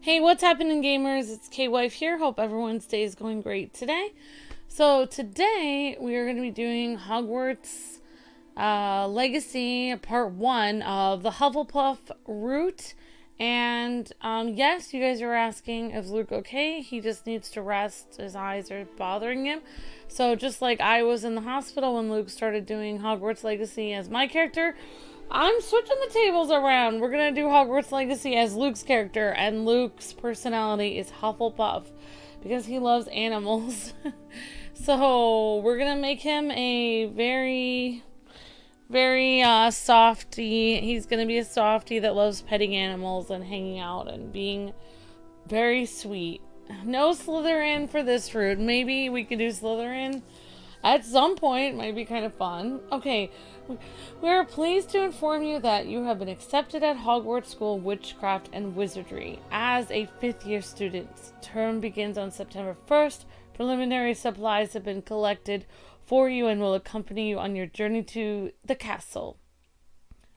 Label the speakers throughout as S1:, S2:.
S1: Hey, what's happening, gamers? It's K-Wife here. Hope everyone's day is going great today. So today we are going to be doing Hogwarts Legacy Part 1 of the Hufflepuff route. And yes, you guys are asking, is Luke okay? He just needs to rest. His eyes are bothering him. So just like I was in the hospital when Luke started doing Hogwarts Legacy as my character, I'm switching the tables around. We're going to do Hogwarts Legacy as Luke's character, and Luke's personality is Hufflepuff because he loves animals. So we're going to make him a very softy. He's going to be a softy that loves petting animals and hanging out and being very sweet. No Slytherin for this route. Maybe we could do Slytherin at some point. Might be kind of fun. Okay, we are pleased to inform you that you have been accepted at Hogwarts School of Witchcraft and Wizardry as a 5th year student. Term begins on September 1st. Preliminary supplies have been collected for you and will accompany you on your journey to the castle.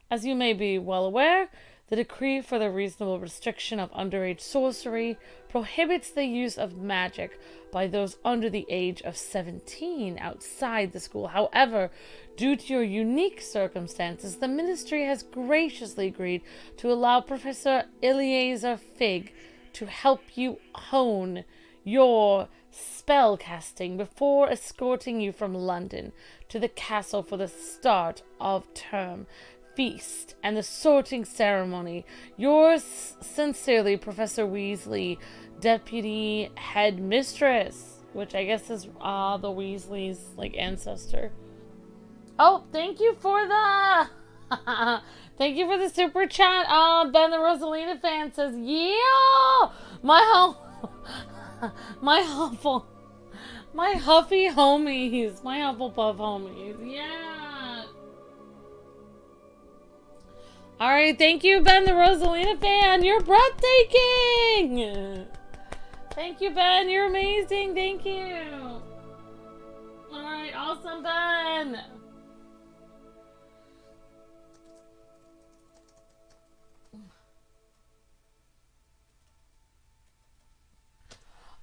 S1: As you may be well aware, the decree for the reasonable restriction of underage sorcery prohibits the use of magic by those under the age of 17 outside the school. However, due to your unique circumstances, the ministry has graciously agreed to allow Professor Eleazar Fig to help you hone your spell casting before escorting you from London to the castle for the start of term feast and the sorting ceremony. Yours sincerely, Professor Weasley, Deputy Headmistress, which I guess is the Weasley's ancestor. Oh, thank you for the thank you for the super chat. Ben the Rosalina fan says, yeah, my Huffy homies, my Hufflepuff homies, yeah. Alright, thank you, Ben the Rosalina fan. You're breathtaking. Thank you, Ben. You're amazing. Thank you. Alright, awesome, Ben.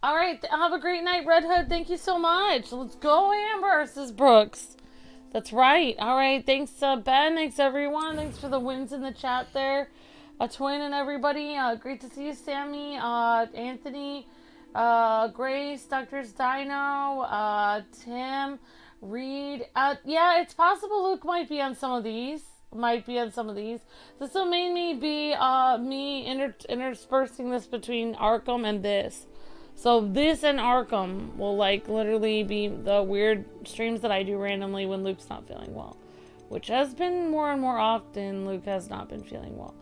S1: Alright, have a great night, Red Hood. Thank you so much. Let's go, Amber, says Brooks. That's right. Alright, thanks, Ben. Thanks, everyone. Thanks for the wins in the chat there. Twin and everybody. Great to see you, Sammy, Anthony, Grace, Dr. Dino, Tim, Reed. Yeah, it's possible Luke might be on some of these. This will mainly be me interspersing this between Arkham and this. So this and Arkham will literally be the weird streams that I do randomly when Luke's not feeling well. Which has been more and more often. Luke has not been feeling well.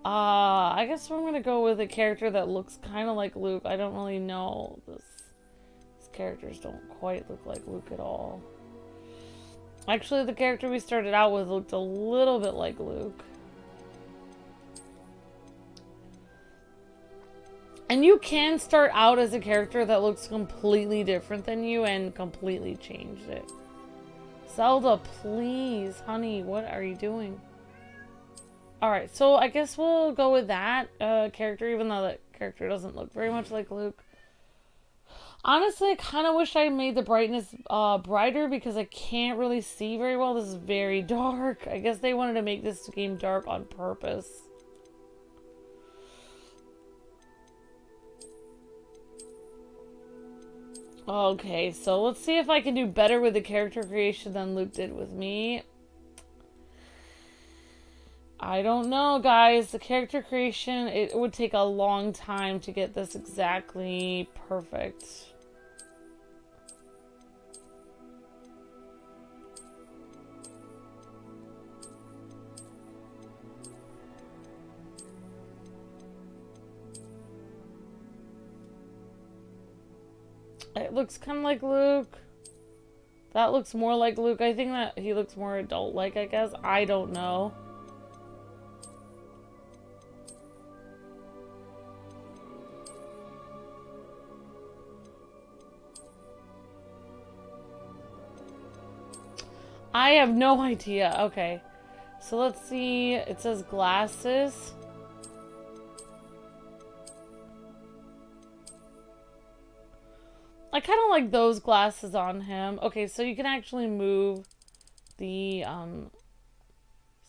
S1: I guess I'm going to go with a character that looks kind of like Luke. I don't really know. These characters don't quite look like Luke at all. Actually, the character we started out with looked a little bit like Luke. And you can start out as a character that looks completely different than you and completely change it. Zelda, please, honey, what are you doing? Alright, so I guess we'll go with that character, even though that character doesn't look very much like Luke. Honestly, I kind of wish I made the brightness brighter because I can't really see very well. This is very dark. I guess they wanted to make this game dark on purpose. Okay, so let's see if I can do better with the character creation than Luke did with me. I don't know, guys. The character creation, it would take a long time to get this exactly perfect. It looks kind of like Luke. That looks more like Luke. I think that he looks more adult-like, I guess. I don't know. I have no idea. Okay. So let's see. It says glasses. kind of like those glasses on him. Okay, so you can actually move the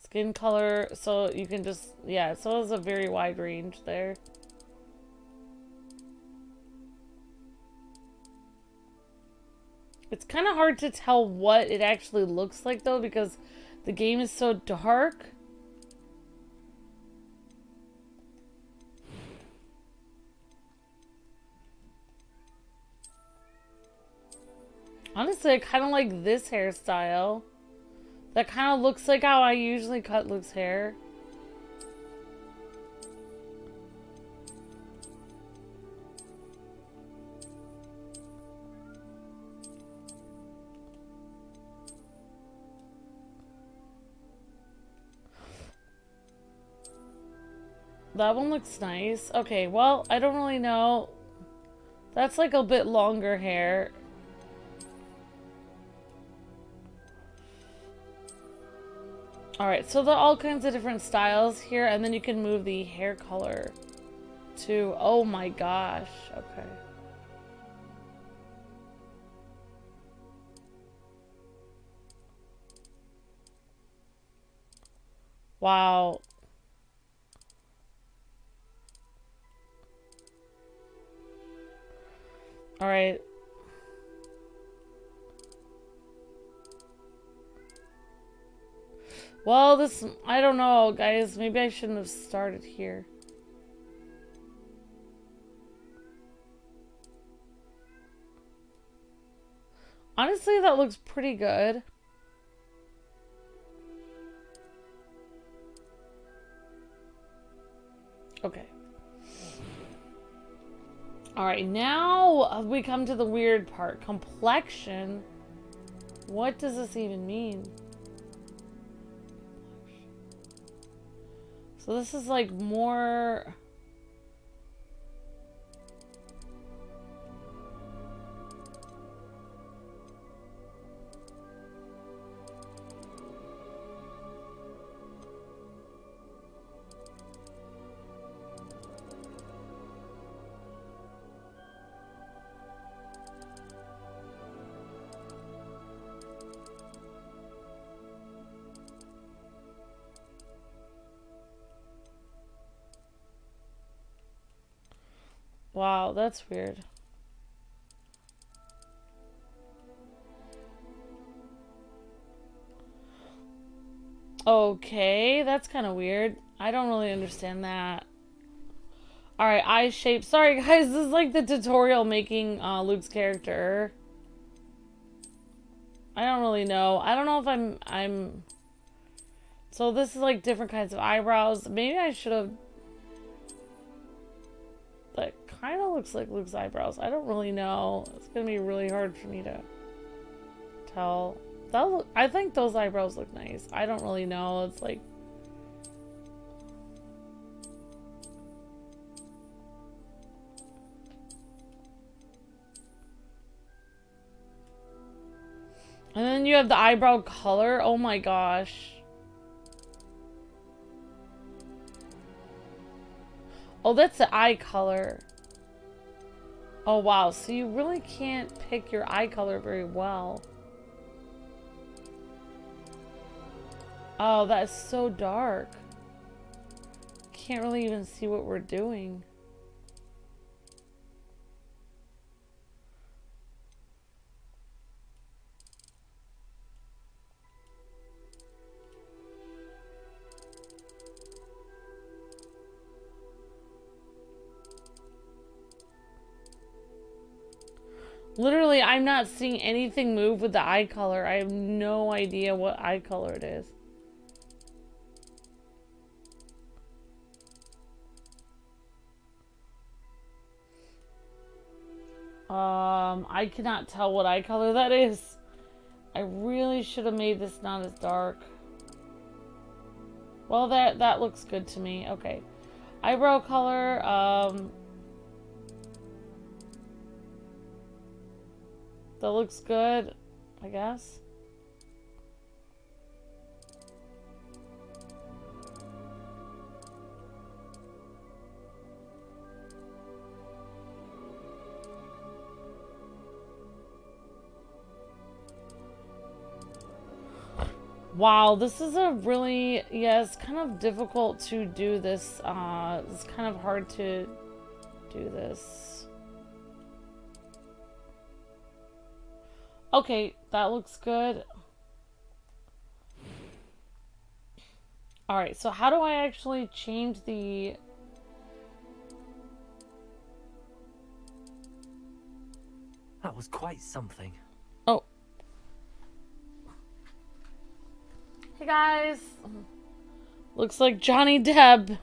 S1: skin color, so you can just, yeah, so there's a very wide range there. It's kind of hard to tell what it actually looks like though, because the game is so dark. Honestly, I kind of like this hairstyle. That kind of looks like how I usually cut Luke's hair. That one looks nice. Okay, well, I don't really know. That's like a bit longer hair. Alright, so there are all kinds of different styles here, and then you can move the hair color to, oh my gosh, okay. Wow. Alright. Well, this, I don't know, guys. Maybe I shouldn't have started here. Honestly, that looks pretty good. Okay. Alright, now we come to the weird part. Complexion. What does this even mean? So this is like more... Wow, that's weird. Okay, that's kind of weird. I don't really understand that. Alright, eye shape. Sorry guys, this is like the tutorial making Luke's character. I don't really know. I don't know if I'm... So this is like different kinds of eyebrows. Maybe I should have... That kind of looks like Luke's eyebrows. I don't really know. It's gonna be really hard for me to tell. I think those eyebrows look nice. I don't really know. It's like... And then you have the eyebrow color. Oh my gosh. Oh, that's the eye color. Oh wow, so you really can't pick your eye color very well. Oh, that is so dark. Can't really even see what we're doing. Literally, I'm not seeing anything move with the eye color. I have no idea what eye color it is. I cannot tell what eye color that is. I really should have made this not as dark. Well, that looks good to me. Okay. Eyebrow color, that looks good, I guess. Wow, this is a really, yeah, it's kind of difficult to do this. It's kind of hard to do this. Okay, that looks good. Alright, so how do I actually change the...
S2: That was quite something.
S1: Oh. Hey guys. Looks like Johnny Depp,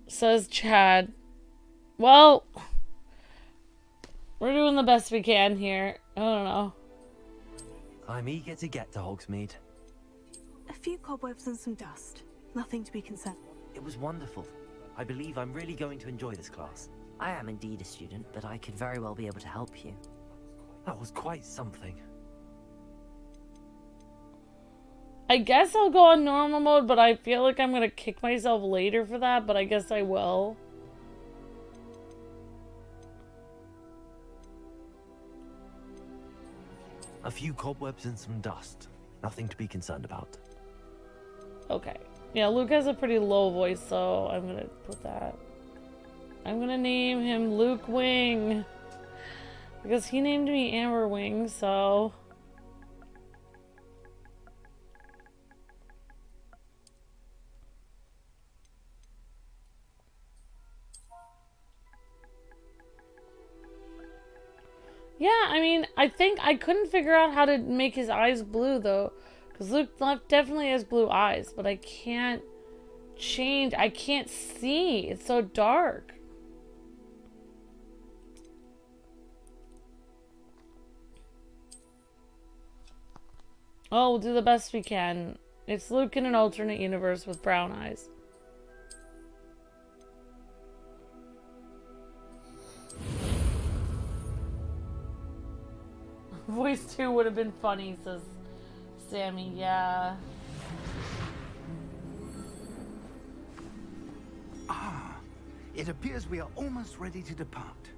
S1: says Chad. Well, we're doing the best we can here. I don't know.
S2: I'm eager to get to Hogsmeade.
S3: A few cobwebs and some dust. Nothing to be concerned.
S2: It was wonderful. I believe I'm really going to enjoy this class.
S4: I am indeed a student, but I could very well be able to help you.
S2: That was quite something.
S1: I guess I'll go on normal mode, but I feel like I'm gonna kick myself later for that, but I guess I will.
S2: A few cobwebs and some dust. Nothing to be concerned about.
S1: Okay. Yeah, Luke has a pretty low voice, so I'm gonna put that. I'm gonna name him Luke Wing. Because he named me Amber Wing, so... Yeah, I mean, I think I couldn't figure out how to make his eyes blue, though. Because Luke definitely has blue eyes, but I can't change. I can't see. It's so dark. Oh, we'll do the best we can. It's Luke in an alternate universe with brown eyes. Voice 2 would have been funny, says Sammy. Yeah.
S5: Ah, it appears we are almost ready to depart.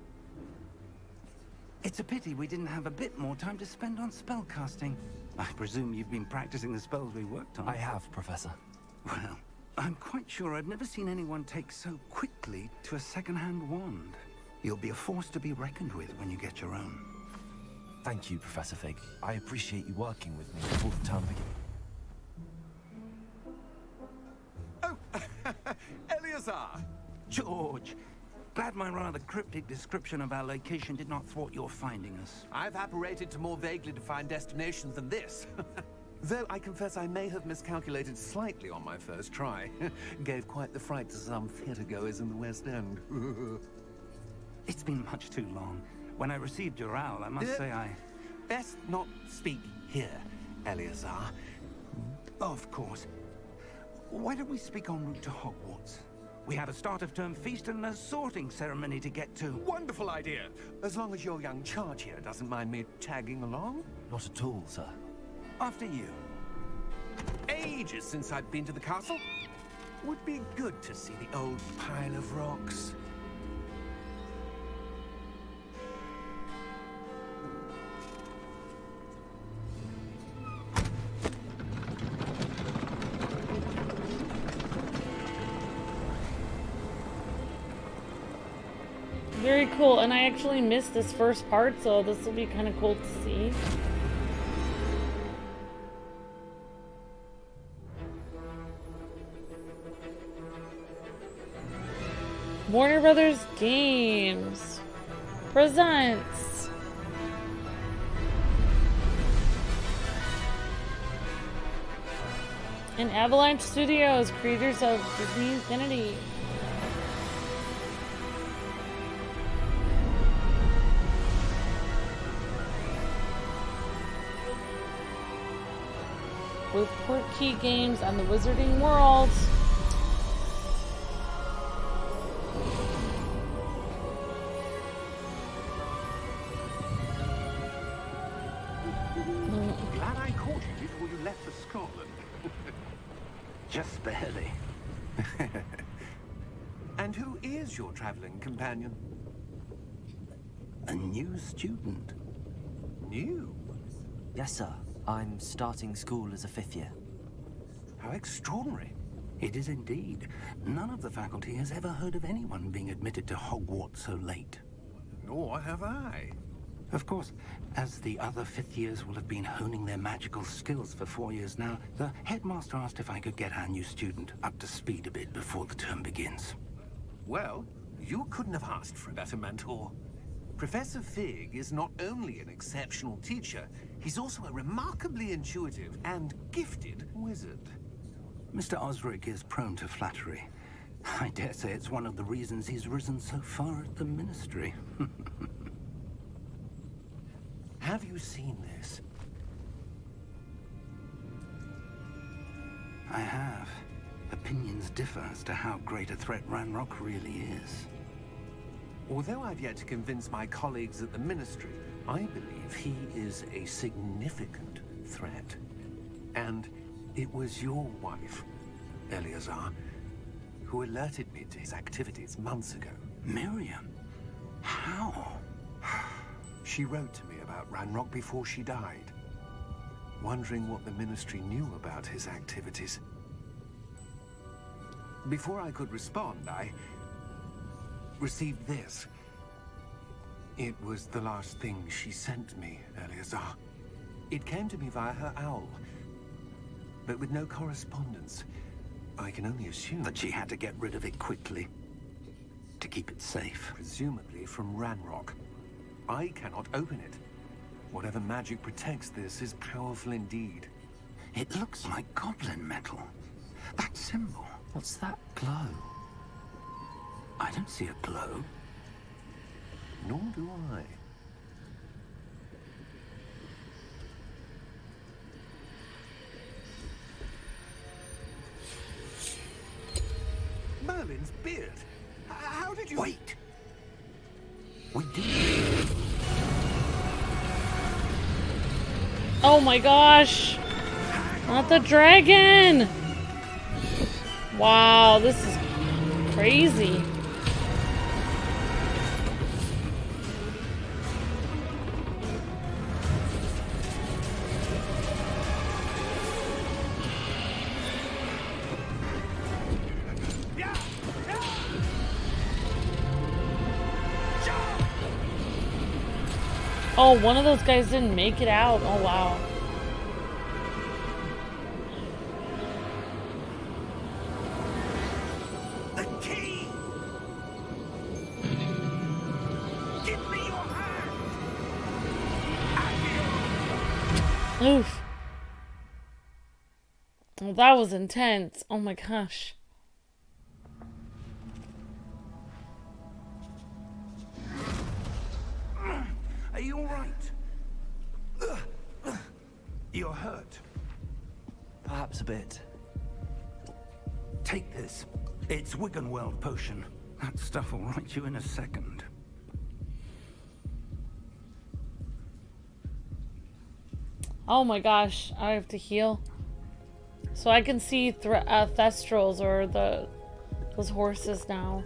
S5: It's a pity we didn't have a bit more time to spend on spellcasting. I presume you've been practicing the spells we worked on.
S2: I have, Professor.
S5: Well, I'm quite sure I've never seen anyone take so quickly to a second-hand wand. You'll be a force to be reckoned with when you get your own.
S2: Thank you, Professor Fig. I appreciate you working with me before the term begins.
S5: Oh, Eleazar! George! Glad my rather cryptic description of our location did not thwart your finding us.
S6: I've apparated to more vaguely defined destinations than this. Though I confess I may have miscalculated slightly on my first try. Gave quite the fright to some theatergoers in the West End.
S5: It's been much too long. When I received your owl, I must say I...
S6: Best not speak here, Eleazar.
S5: Of course. Why don't we speak en route to Hogwarts? We have a start-of-term feast and a sorting ceremony to get to.
S6: Wonderful idea! As long as your young charge here doesn't mind me tagging along.
S2: Not at all, sir.
S5: After you.
S6: Ages since I've been to the castle. Would be good to see the old pile of rocks.
S1: Very cool, and I actually missed this first part, so this will be kind of cool to see. Warner Brothers Games presents and Avalanche Studios, creators of Disney Infinity. With Portkey Games and the Wizarding World.
S5: Glad I caught you before you left for Scotland. Just barely.
S6: And who is your traveling companion?
S5: A new student.
S6: New?
S4: Yes, sir. I'm starting school as a 5th year.
S6: How extraordinary.
S5: It is indeed. None of the faculty has ever heard of anyone being admitted to Hogwarts so late.
S6: Nor have I.
S5: Of course, as the other 5th years will have been honing their magical skills for 4 years now, the headmaster asked if I could get our new student up to speed a bit before the term begins.
S6: Well, you couldn't have asked for a better mentor. Professor Fig is not only an exceptional teacher, he's also a remarkably intuitive and gifted wizard.
S5: Mr. Osric is prone to flattery. I dare say it's one of the reasons he's risen so far at the Ministry.
S6: Have you seen this?
S5: I have. Opinions differ as to how great a threat Ranrock really is.
S6: Although I've yet to convince my colleagues at the Ministry, I believe he is a significant threat. And it was your wife, Eleazar, who alerted me to his activities months ago.
S5: Miriam? How?
S6: She wrote to me about Ranrock before she died, wondering what the Ministry knew about his activities. Before I could respond, I received this. It was the last thing she sent me, Eleazar. It came to me via her owl, but with no correspondence. I can only assume
S5: That she had to get rid of it quickly, to keep it safe.
S6: presumably from Ranrock. I cannot open it. Whatever magic protects this is powerful indeed.
S5: It looks like goblin metal. That symbol.
S4: What's that glow?
S5: I don't see a glow.
S6: Nor do I. Merlin's beard. How did you...
S5: Wait! We did.
S1: Oh my gosh! Not the dragon! Wow, this is crazy. Oh, one of those guys didn't make it out. Oh, wow.
S5: The key! Give me your hand!
S1: Oof. Well, that was intense. Oh my gosh.
S5: Are you all right? You're hurt.
S2: Perhaps a bit.
S5: Take this. It's Wiggenweld potion. That stuff will right you in a second.
S1: Oh my gosh. I have to heal. So I can see Thestrals or those horses now.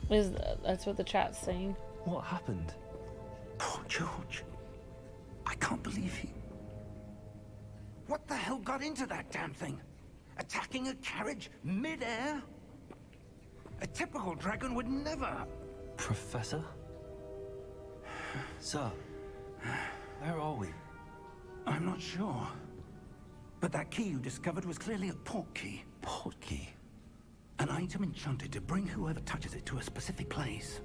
S1: That's what the chat's saying.
S2: What happened?
S5: Poor George. I can't believe he... What the hell got into that damn thing? Attacking a carriage mid-air? A typical dragon would never...
S2: Professor? Sir, where are we?
S5: I'm not sure. But that key you discovered was clearly a port key.
S2: Port key?
S5: An item enchanted to bring whoever touches it to a specific place.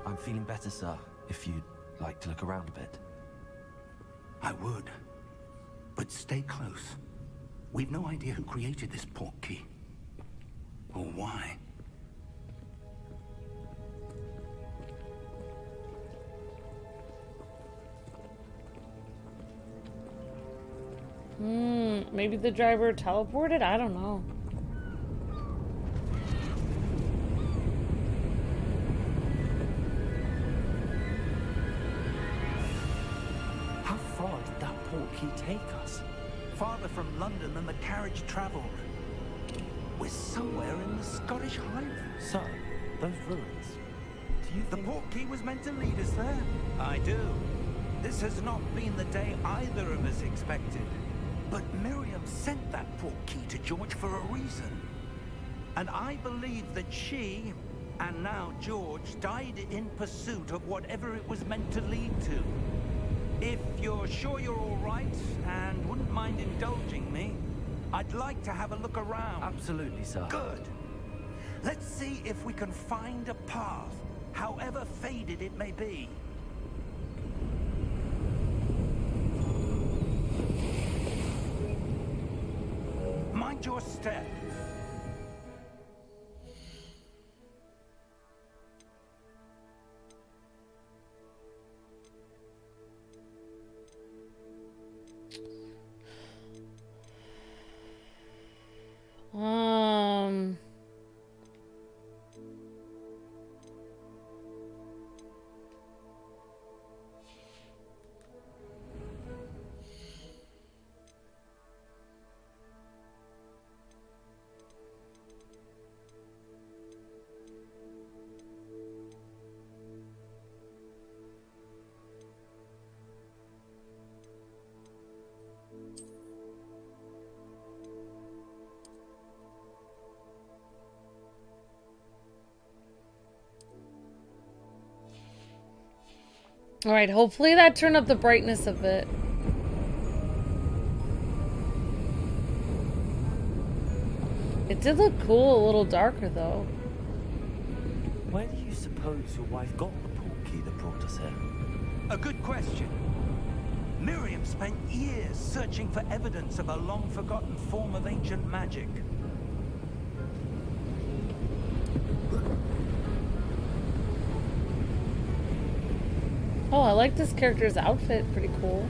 S2: I'm feeling better, sir, if you'd like to look around a bit.
S5: I would. But stay close. We've no idea who created this port key. Or why.
S1: Maybe the driver teleported? I don't know.
S2: How far did that port key take us?
S5: Farther from London than the carriage traveled. We're somewhere in the Scottish Highlands.
S2: Sir, those ruins. Do Do you
S5: The
S2: think...
S5: portkey was meant to lead us there? I do. This has not been the day either of us expected. But Miriam sent that portkey to George for a reason. And I believe that she, and now George, died in pursuit of whatever it was meant to lead to. If you're sure you're all right, and wouldn't mind indulging me, I'd like to have a look around.
S2: Absolutely, sir.
S5: Good. Let's see if we can find a path, however faded it may be. Mind your step.
S1: Alright, hopefully that turned up the brightness a bit. It did look cool, a little darker though.
S2: Where do you suppose your wife got the portkey that brought us here?
S5: A good question. Miriam spent years searching for evidence of a long-forgotten form of ancient magic.
S1: Oh, I like this character's outfit. Pretty cool.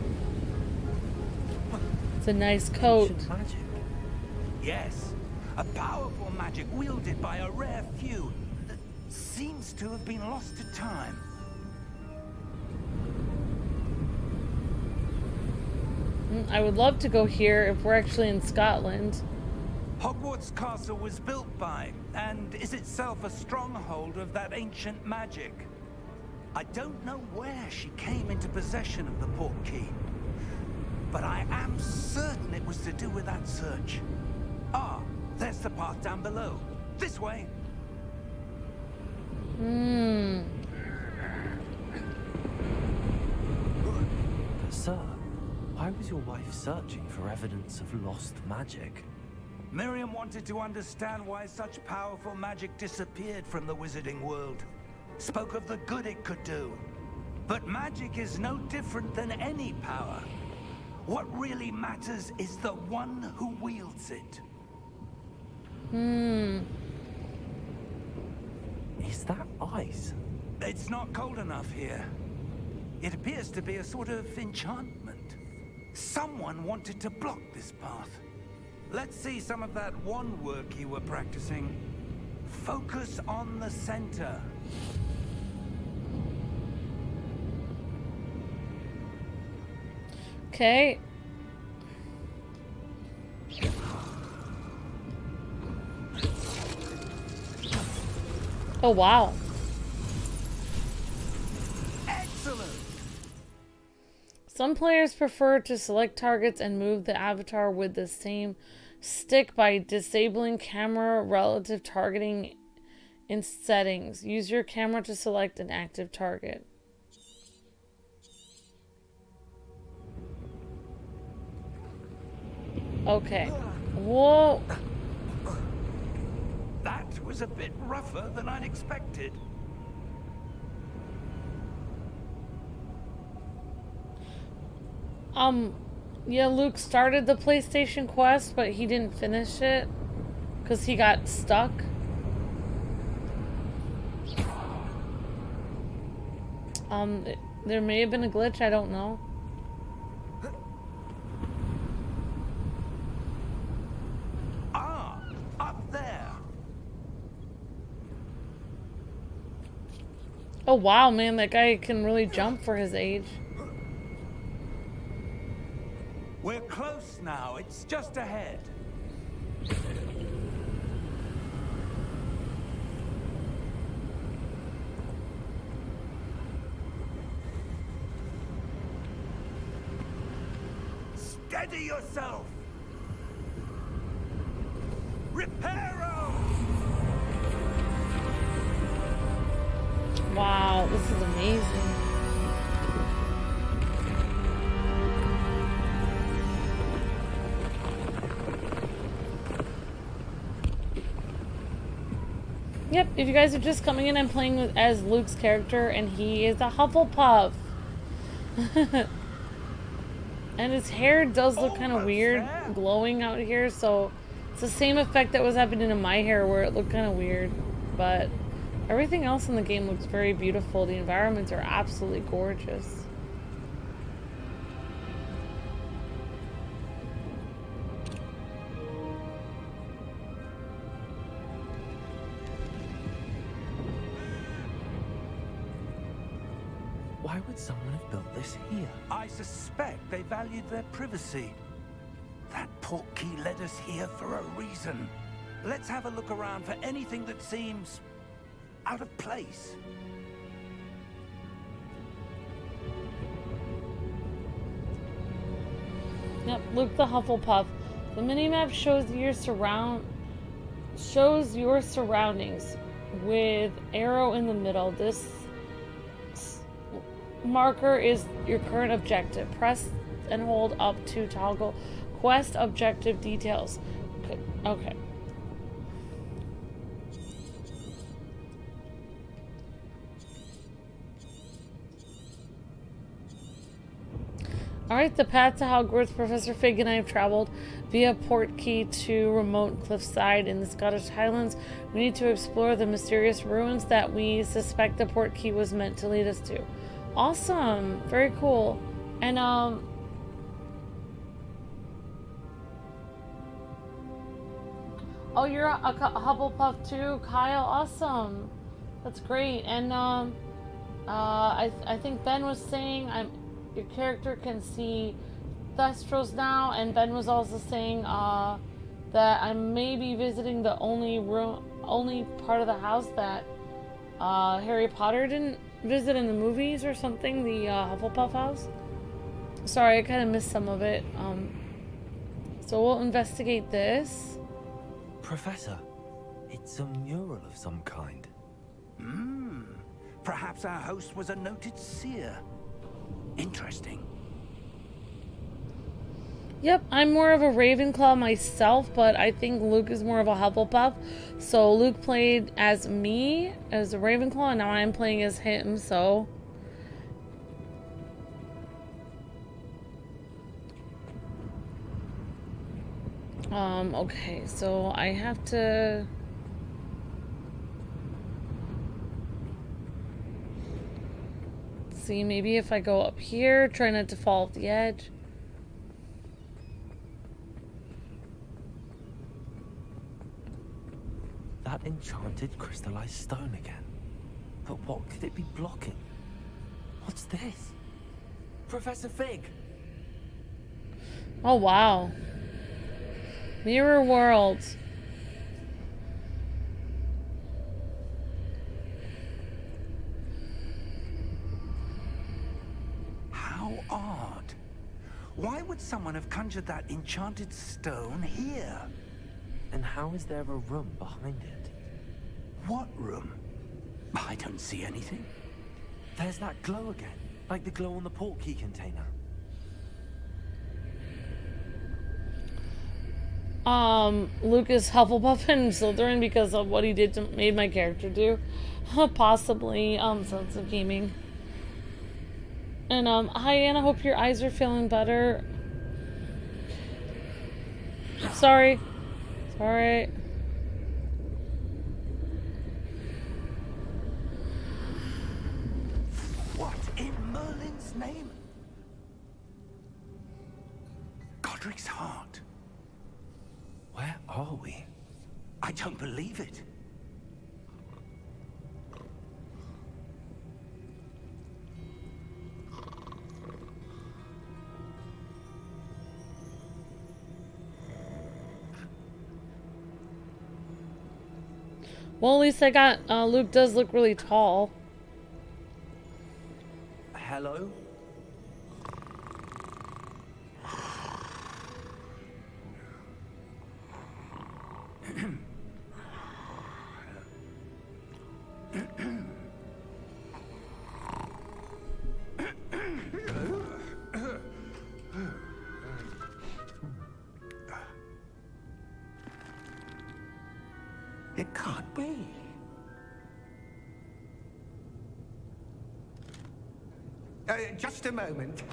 S1: It's a nice coat.
S2: Ancient magic.
S5: Yes, a powerful magic wielded by a rare few that seems to have been lost to time.
S1: I would love to go here if we're actually in Scotland.
S5: Hogwarts Castle was built by, and is itself a stronghold of that ancient magic. I don't know where she came into possession of the portkey, but I am certain it was to do with that search. Ah, there's the path down below. This way.
S2: But sir, why was your wife searching for evidence of lost magic?
S5: Miriam wanted to understand why such powerful magic disappeared from the wizarding world. Spoke of the good it could do. But magic is no different than any power. What really matters is the one who wields it.
S2: Is that ice?
S5: It's not cold enough here. It appears to be a sort of enchantment. Someone wanted to block this path. Let's see some of that wand work you were practicing. Focus on the center.
S1: Okay. Oh, wow.
S5: Excellent!
S1: Some players prefer to select targets and move the avatar with the same stick by disabling camera relative targeting in settings. Use your camera to select an active target. Okay. Whoa.
S5: That was a bit rougher than I'd expected.
S1: Yeah, Luke started the PlayStation Quest, but he didn't finish it because he got stuck. There may have been a glitch, I don't know.
S5: Ah, up there.
S1: Oh wow, man, that guy can really jump for his age.
S5: We're close now. It's just ahead. Steady yourself! Reparo!
S1: Wow, this is amazing. Yep, if you guys are just coming in, I'm playing as Luke's character, and he is a HufflePuff. And his hair does look kind of weird, glowing out here, so it's the same effect that was happening to my hair where it looked kind of weird. But everything else in the game looks very beautiful. The environments are absolutely gorgeous.
S2: Why would someone have built this here?
S5: I suspect they valued their privacy. That portkey led us here for a reason. Let's have a look around for anything that seems out of place.
S1: Yep, Luke the HufflePuff. The minimap shows your surroundings with arrow in the middle. This marker is your current objective. Press and hold up to toggle quest objective details. Okay. Alright, the path to Hogwarts. Professor Fig and I have traveled via portkey to remote cliffside in the Scottish Highlands. We need to explore the mysterious ruins that we suspect the portkey was meant to lead us to. Awesome! Very cool. And, oh, you're a HufflePuff too, Kyle? Awesome! That's great. And, I think Ben was saying your character can see Thestrals now, and Ben was also saying, that I may be visiting the only part of the house that, Harry Potter didn't visit in the movies or something, the Hufflepuff house. Sorry, I kind of missed some of it. So we'll investigate this.
S2: Professor, it's a mural of some kind.
S5: Perhaps our host was a noted seer. Interesting.
S1: Yep, I'm more of a Ravenclaw myself, but I think Luke is more of a Hufflepuff. So Luke played as me, as a Ravenclaw, and now I'm playing as him, so... okay, so I have to... see, maybe if I go up here, try not to fall off the edge.
S2: That enchanted crystallized stone again. But what could it be blocking? What's this? Professor Fig!
S1: Oh, wow. Mirror worlds.
S5: How odd. Why would someone have conjured that enchanted stone here?
S2: And how is there a room behind it?
S5: What room? I don't see anything.
S2: There's that glow again, like the glow on the portkey container.
S1: Lucas Hufflepuff and Slytherin because of what he did to made my character do. Possibly, Sons of Gaming. And, hi Anna, hope your eyes are feeling better. Sorry. Sorry.
S5: What in Merlin's name? Godric's heart.
S2: Where are we?
S5: I don't believe it.
S1: Well, at least I got, Luke does look really tall.
S2: Hello?
S5: It can't be. Just a moment.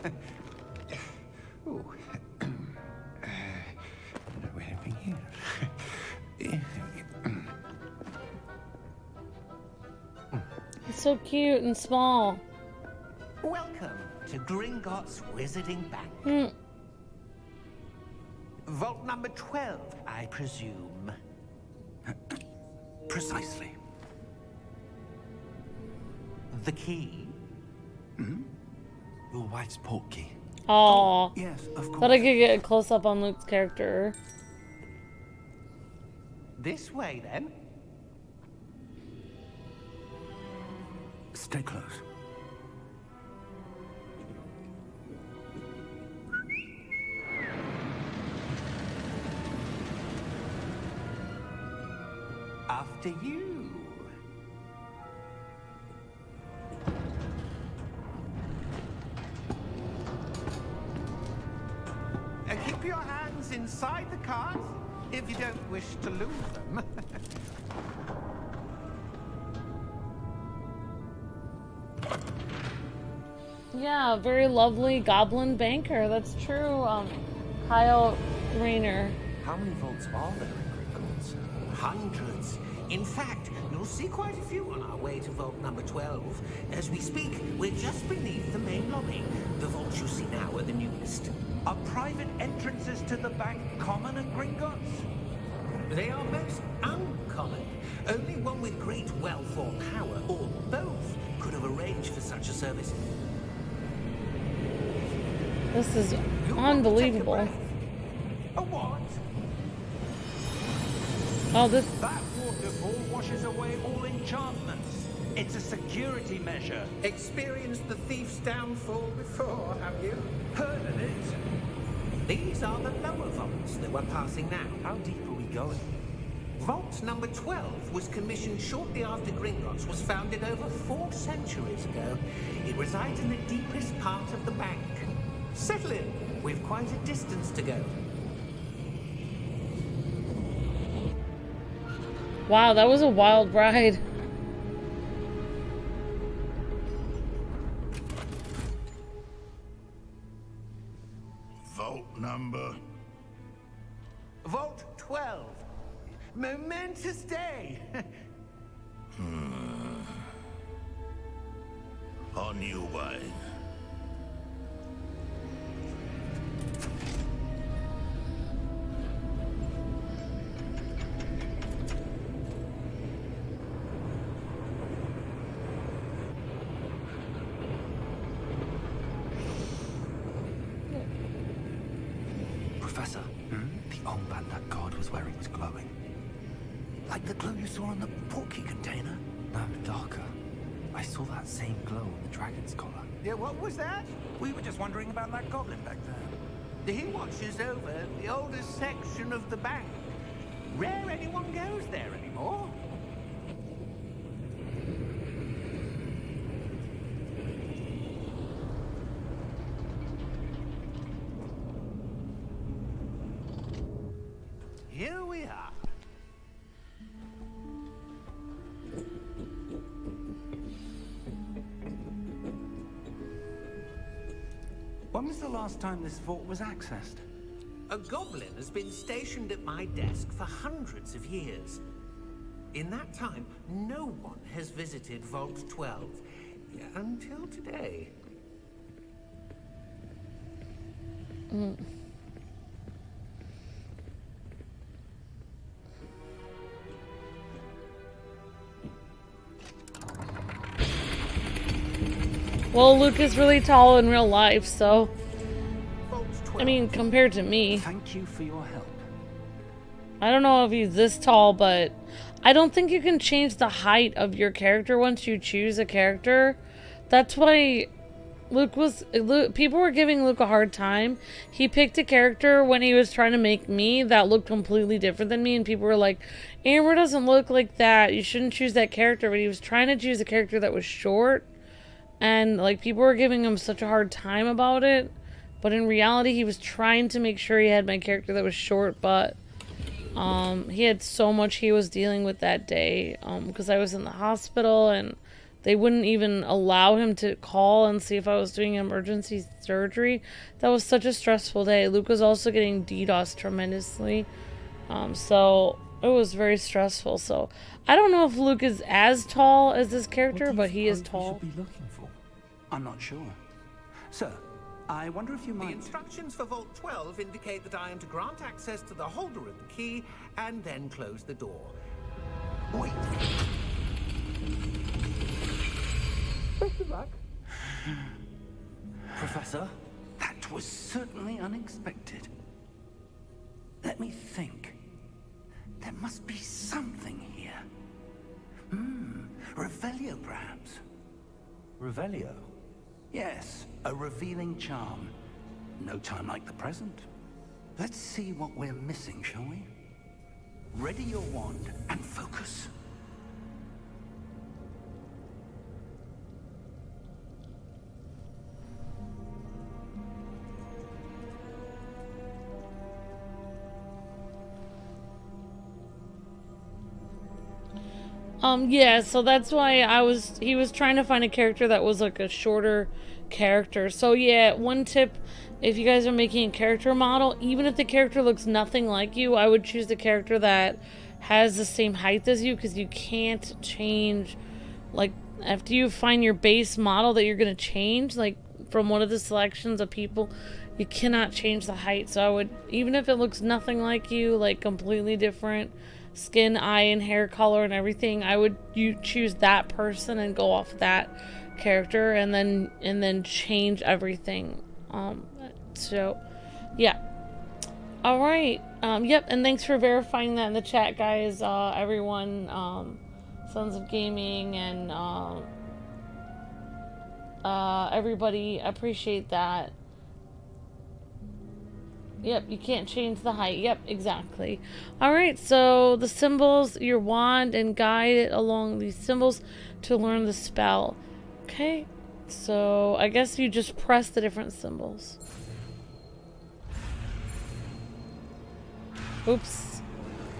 S5: Ooh. Where are we here?
S1: It's so cute and small.
S6: Welcome to Gringotts Wizarding Bank.
S1: Hmm.
S6: Vault number 12, I presume.
S5: Precisely.
S6: The key?
S2: Your wife's portkey.
S1: Aww.
S5: Yes, of course.
S1: Thought I could get a close up on Luke's character.
S6: This way, then.
S5: Stay close.
S6: After you. Keep your hands inside the cart if you don't wish to lose them.
S1: Yeah, very lovely goblin banker. That's true. Kyle Rayner.
S2: How many vaults are there in Gringotts?
S6: Hundreds. In fact, you'll see quite a few on our way to vault number 12. As we speak, we're just beneath the main lobby. The vaults you see now are the newest.
S5: Are private entrances to the bank common at Gringotts?
S6: They are most uncommon. Only one with great wealth or power, or both, could have arranged for such a service.
S1: This is
S5: You'll
S1: unbelievable.
S5: want to take a what?
S1: Oh, this.
S5: That waterfall washes away all enchantments. It's a security measure.
S6: Experienced the thief's downfall before, have you?
S5: Heard of it?
S6: These are the lower vaults that we're passing now.
S2: How deep are we going?
S6: Vault number 12 was commissioned shortly after Gringotts was founded over 4 centuries ago. It resides in the deepest part of the bank. Settle in. We've quite a distance to go.
S1: Wow, that was a wild ride.
S5: Vault number?
S6: Vault 12. Momentous day.
S5: On your way.
S2: Professor, the armband that guard was wearing was glowing.
S5: Like the glow you saw on the portkey container?
S2: No, darker. I saw that same glow on the dragon's collar.
S6: Yeah, what was that?
S5: We were just wondering about that goblin back there.
S6: He watches over the oldest section of the bank. Rare anyone goes there anymore. Here we are.
S5: When was the last time this vault was accessed?
S6: A goblin has been stationed at my desk for hundreds of years. In that time, no one has visited Vault 12 until today.
S1: Well, Luke is really tall in real life, so
S6: Vault 12.
S1: I mean, compared to me,
S5: Thank you for your help.
S1: I don't know if he's this tall, but I don't think you can change the height of your character once you choose a character. That's why people were giving Luke a hard time. He picked a character when he was trying to make me that looked completely different than me, and people were like, Amber doesn't look like that, you shouldn't choose that character. But he was trying to choose a character that was short and like people were giving him such a hard time about it, but in reality he was trying to make sure he had my character that was short, but he had so much he was dealing with that day, because I was in the hospital and they wouldn't even allow him to call and see if I was doing emergency surgery. That was such a stressful day. Luke was also getting DDoSed tremendously, so it was very stressful. So I don't know if Luke is as tall as this character, but he is tall.
S2: What should be looking for?
S5: I'm not sure. Sir, I wonder if you
S6: The
S5: might...
S6: instructions for Vault 12 indicate that I am to grant access to the holder of the key and then close the door.
S5: Wait.
S2: Best of luck. Professor?
S5: That was certainly unexpected. Let me think. There must be something here. Revelio, perhaps.
S2: Revelio?
S5: Yes, a revealing charm. No time like the present. Let's see what we're missing, shall we? Ready your wand and focus.
S1: Yeah, so that's why he was trying to find a character that was like a shorter character. So yeah, one tip, if you guys are making a character model, even if the character looks nothing like you, I would choose the character that has the same height as you, because you can't change, like, after you find your base model that you're going to change, like, from one of the selections of people, you cannot change the height. So I would, even if it looks nothing like you, like completely different skin, eye, and hair color and everything, I would choose that person and go off that character, and then change everything. So yeah. All right. Yep. And thanks for verifying that in the chat, guys. Everyone, Sons of Gaming and everybody, appreciate that. Yep, you can't change the height. Yep, exactly. Alright, so the symbols, your wand, and guide it along these symbols to learn the spell. Okay, so I guess you just press the different symbols. Oops.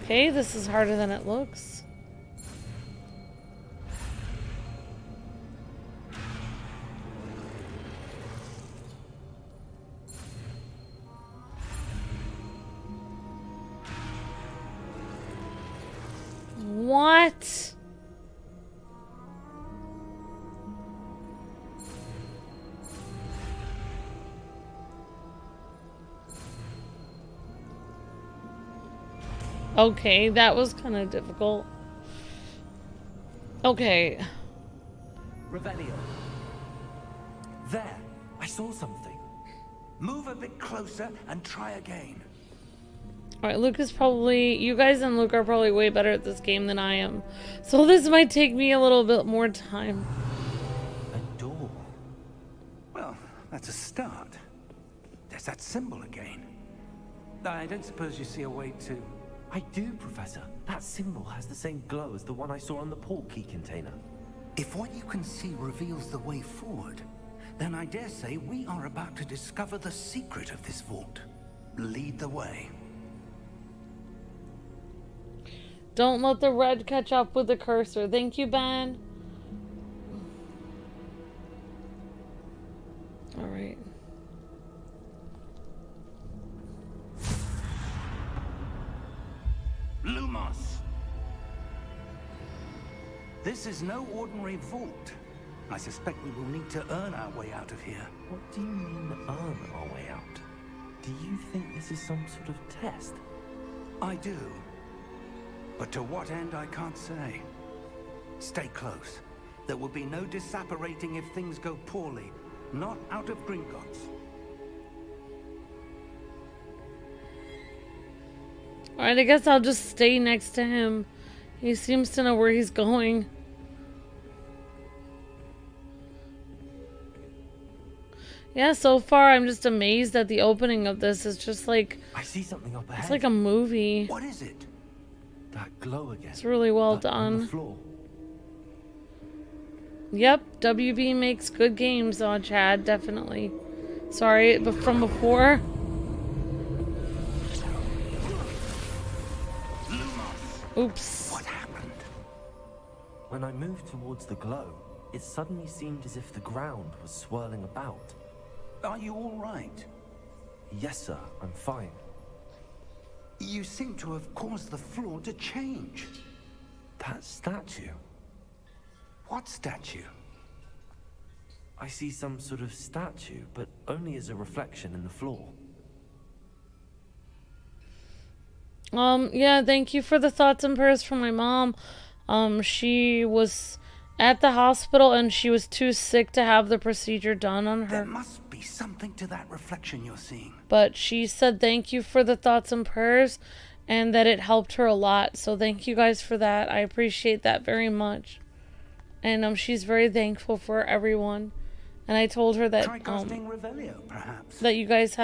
S1: Okay, this is harder than it looks. What? Okay, that was kind of difficult. Okay.
S2: Revelio. There, I saw something.
S5: Move a bit closer and try again.
S1: Alright, Luke is probably... You guys and Luke are probably way better at this game than I am. So this might take me a little bit more time.
S2: A door.
S5: Well, that's a start. There's that symbol again. I don't suppose you see a way to...
S2: I do, Professor. That symbol has the same glow as the one I saw on the port key container.
S5: If what you can see reveals the way forward, then I dare say we are about to discover the secret of this vault. Lead the way.
S1: Don't let the red catch up with the cursor. Thank you, Ben. Alright.
S5: Lumos! This is no ordinary vault. I suspect we will need to earn our way out of here.
S2: What do you mean, earn our way out? Do you think this is some sort of test?
S5: I do. But to what end, I can't say. Stay close. There will be no disapparating if things go poorly. Not out of Gringotts.
S1: Alright, I guess I'll just stay next to him. He seems to know where he's going. Yeah, so far I'm just amazed at the opening of this. It's just like...
S2: I see something up ahead.
S1: It's like a movie.
S5: What is it?
S2: That glow again.
S1: It's really well
S2: On the
S1: done.
S2: floor.
S1: Yep, WB makes good games, Chad, definitely. Sorry, but from before. Oops.
S5: What happened?
S2: When I moved towards the glow, it suddenly seemed as if the ground was swirling about.
S5: Are you all right?
S2: Yes, sir, I'm fine.
S5: You seem to have caused the floor to change.
S2: That statue.
S5: What statue?
S2: I see some sort of statue, but only as a reflection in the floor.
S1: Yeah, thank you for the thoughts and prayers from my mom. She was at the hospital and she was too sick to have the procedure done on her.
S5: There must be something to that reflection you're seeing.
S1: But she said thank you for the thoughts and prayers and that it helped her a lot. So thank you guys for that. I appreciate that very much. And she's very thankful for everyone. And I told her that
S5: Try casting Revelio, perhaps.
S1: that you guys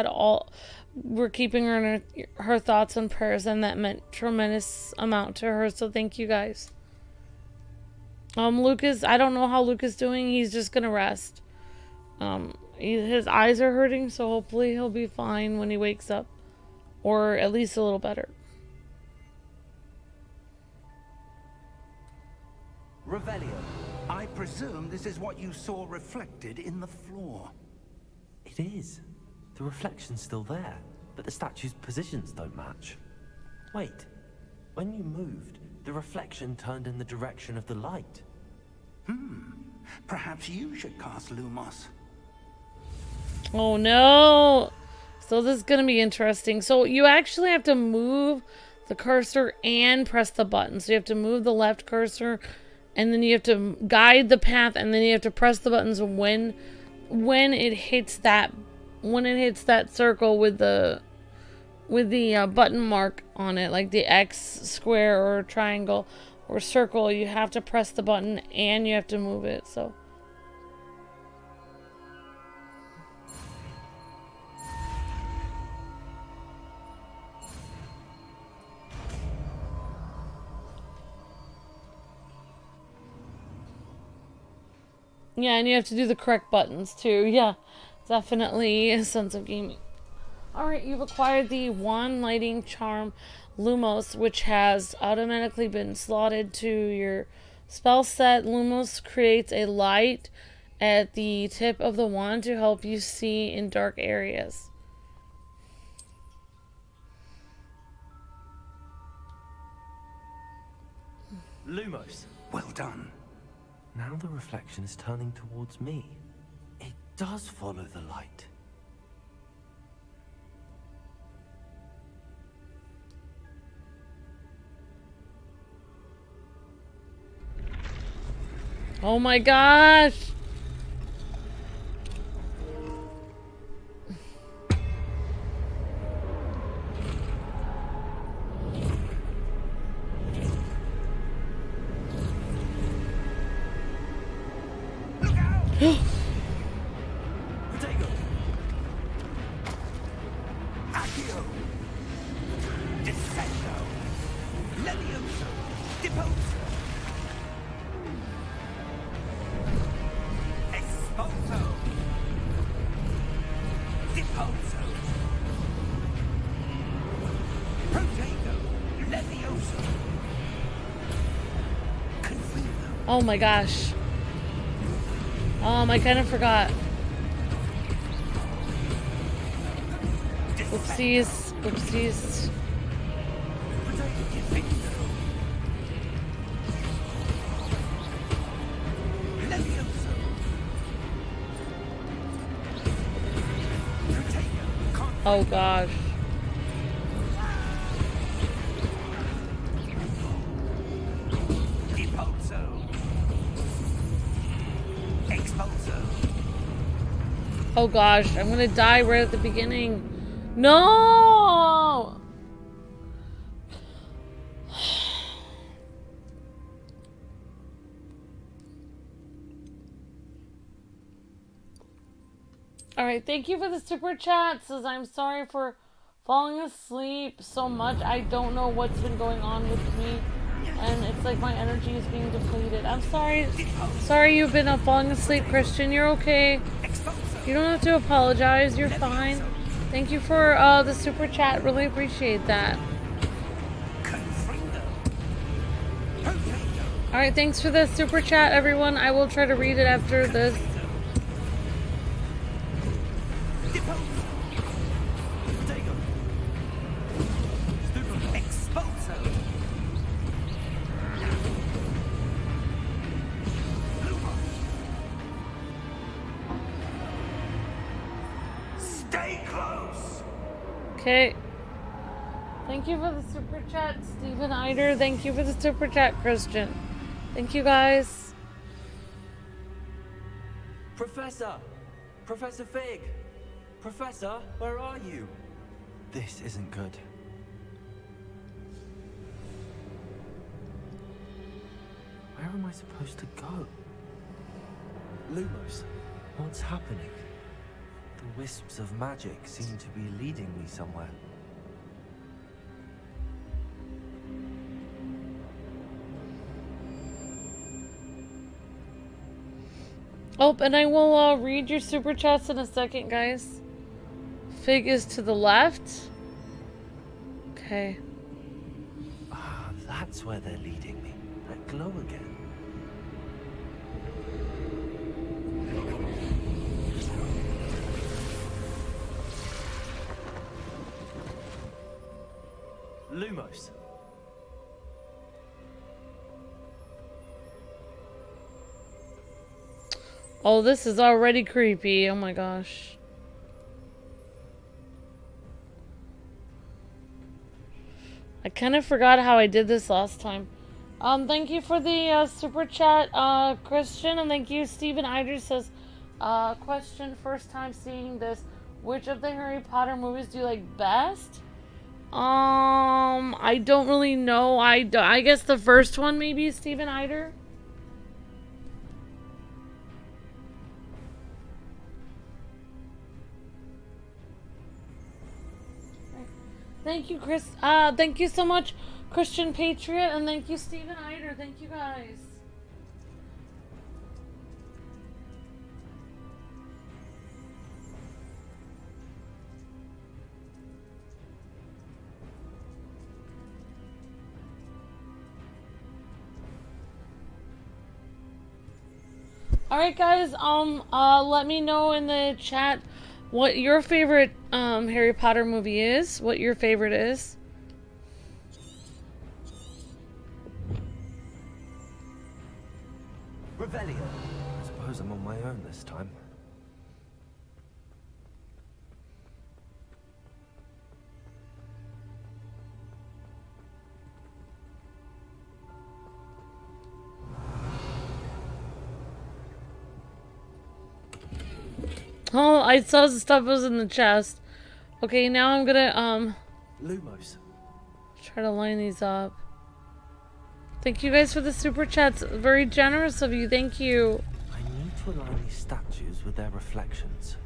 S1: were keeping her in her thoughts and prayers, and that meant tremendous amount to her. So thank you guys. Lucas, I don't know how Luke is doing. He's just gonna rest. His eyes are hurting, so hopefully he'll be fine when he wakes up, or at least a little better.
S5: Revelio. I presume this is what you saw reflected in the floor.
S2: It is. The reflection's still there, but the statue's positions don't match. Wait, when you moved, the reflection turned in the direction of the light.
S5: Perhaps you should cast Lumos.
S1: Oh no! So this is gonna be interesting. So you actually have to move the cursor and press the button. So you have to move the left cursor, and then you have to guide the path, and then you have to press the buttons when it hits that circle with the button mark on it, like the X, square, or triangle, or circle. You have to press the button and you have to move it. So yeah, and you have to do the correct buttons too. Yeah, definitely a sense of gaming. Alright, you've acquired the Wand Lighting Charm Lumos, which has automatically been slotted to your spell set. Lumos creates a light at the tip of the wand to help you see in dark areas.
S2: Lumos.
S5: Well done.
S2: Now the reflection is turning towards me. It does follow the light.
S1: Oh my gosh!
S5: Potato. Accio. Descendo. Levioso. Deposo. Expulso. Deposo. Protego. Levioso. Confuso.
S1: Oh my gosh. I kind of forgot. Oopsies. Oopsies. Oh gosh. Oh gosh, I'm gonna die right at the beginning. No! Alright, thank you for the super chat. Says, I'm sorry for falling asleep so much. I don't know what's been going on with me. And it's like my energy is being depleted. I'm sorry. Sorry you've been falling asleep, Christian. You're okay. You don't have to apologize. You're fine. Thank you for the super chat. Really appreciate that. Alright, thanks for the super chat, everyone. I will try to read it after this.
S5: Stay close.
S1: Okay. Thank you for the super chat, Stephen Eider. Thank you for the super chat, Christian. Thank you, guys.
S2: Professor! Professor Fig! Professor, where are you? This isn't good. Where am I supposed to go? Lumos, what's happening? The wisps of magic seem to be leading me somewhere.
S1: Oh, and I will read your super chats in a second, guys. Fig is to the left. Okay.
S2: Ah, that's where they're leading me. That glow again. Lumos.
S1: Oh, this is already creepy. Oh my gosh. I kind of forgot how I did this last time. Thank you for the super chat, Christian, and thank you, Stephen Eider says, question, first time seeing this. Which of the Harry Potter movies do you like best? I don't really know. I guess the first one, maybe, Stephen Eider. Thank you, Chris. Thank you so much, Christian Patriot, and thank you, Stephen Eider. Thank you, guys. Alright, guys, let me know in the chat what your favorite Harry Potter movie is. What your favorite is.
S2: Revelio. I suppose I'm on my own this time.
S1: Oh, I saw the stuff was in the chest. Okay, now I'm gonna,
S2: Lumos.
S1: try to line these up. Thank you guys for the super chats. Very generous of you. Thank you.
S2: I need to align these statues with their reflections.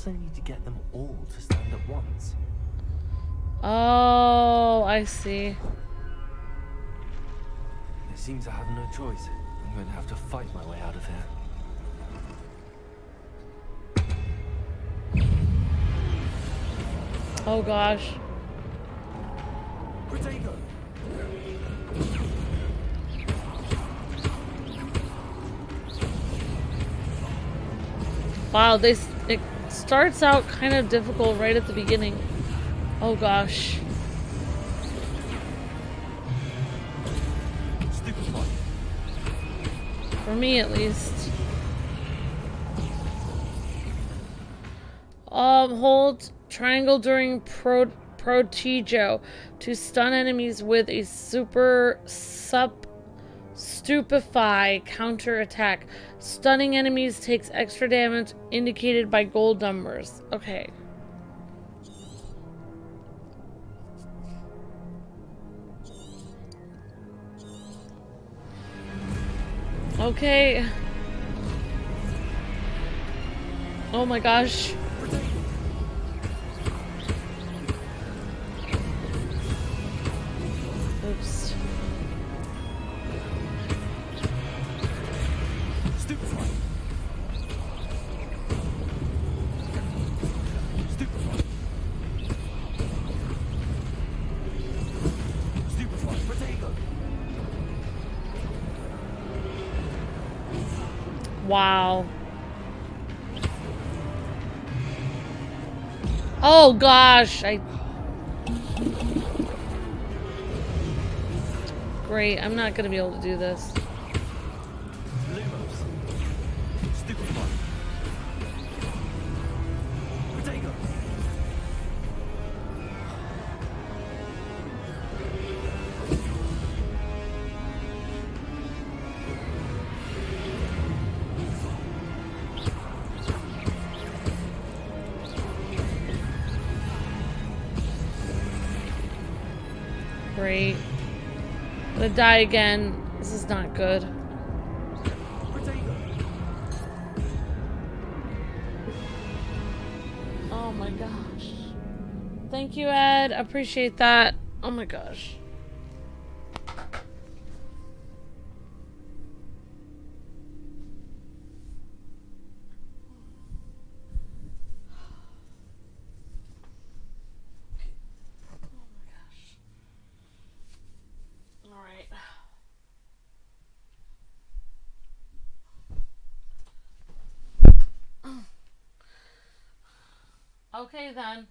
S2: I need to get them all to stand at once.
S1: Oh, I see.
S2: It seems I have no choice. I'm going to have to fight my way out of here.
S1: Oh gosh.
S2: Protego.
S1: Wow, it starts out kind of difficult right at the beginning. Oh gosh. For me at least. Hold triangle during Protego to stun enemies with a stupefy counter attack. Stunning enemies takes extra damage indicated by gold numbers. Okay. Okay. Oh my gosh. Oops.
S2: Stupefy. Stupefy. Stupefy. Protego.
S1: Wow. Oh gosh, Great, I'm not gonna be able to do this.
S2: Lumos. Stupefy. Protego.
S1: Great. I'm gonna die again. This is not good. Oh my gosh. Thank you, Ed. Appreciate that. Oh my gosh. Okay then.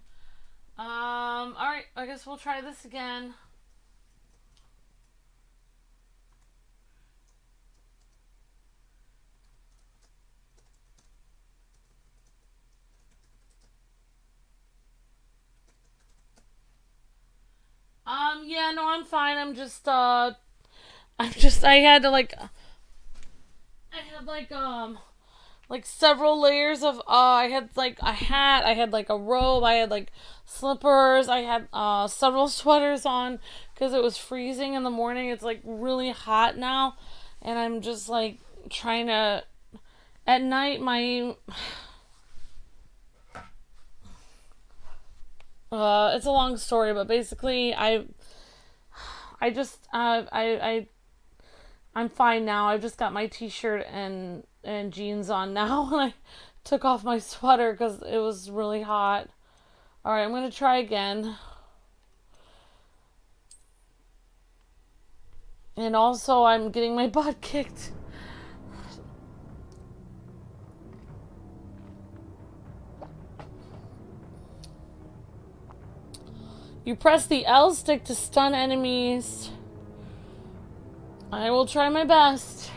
S1: Alright, I guess we'll try this again. Yeah, no, I'm fine. I had to like several layers of I had like a hat, I had like a robe, I had like slippers, I had several sweaters on because it was freezing in the morning. It's like really hot now, and I'm just like trying to at night it's a long story, but basically I'm fine now. I've just got my t-shirt and jeans on now, and I took off my sweater because it was really hot. Alright, I'm going to try again. And also, I'm getting my butt kicked. You press the L stick to stun enemies. I will try my best.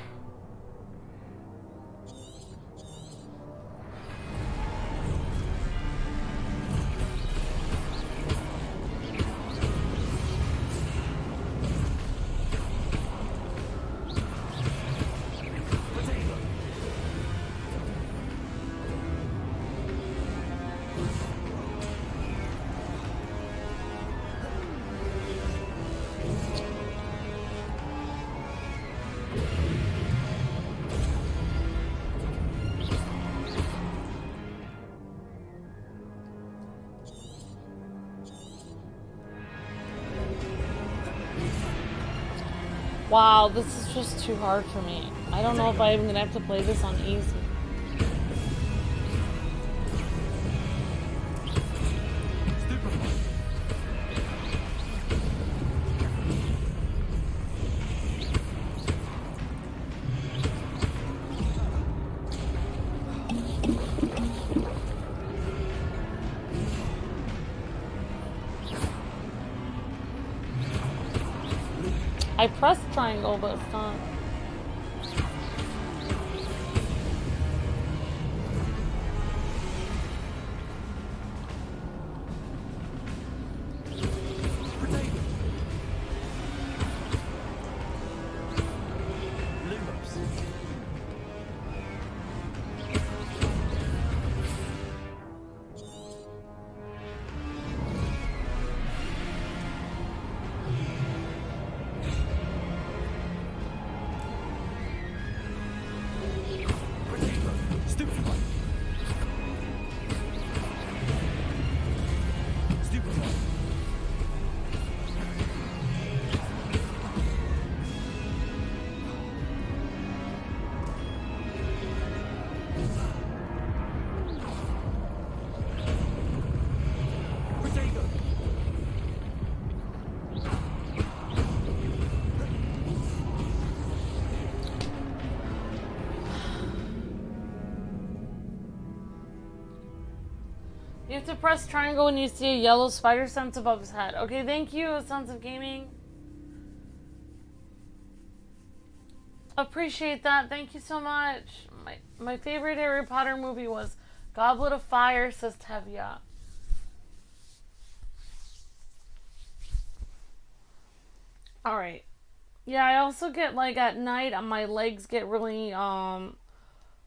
S1: Wow, this is just too hard for me. I don't know if I'm gonna have to play this on easy. I pressed triangle, but it's not. You have to press triangle when you see a yellow spider sense above his head. Okay, thank you, Sons of Gaming. Appreciate that. Thank you so much. My favorite Harry Potter movie was Goblet of Fire, says Tevya. Alright. Yeah, I also get, like, at night, my legs get really,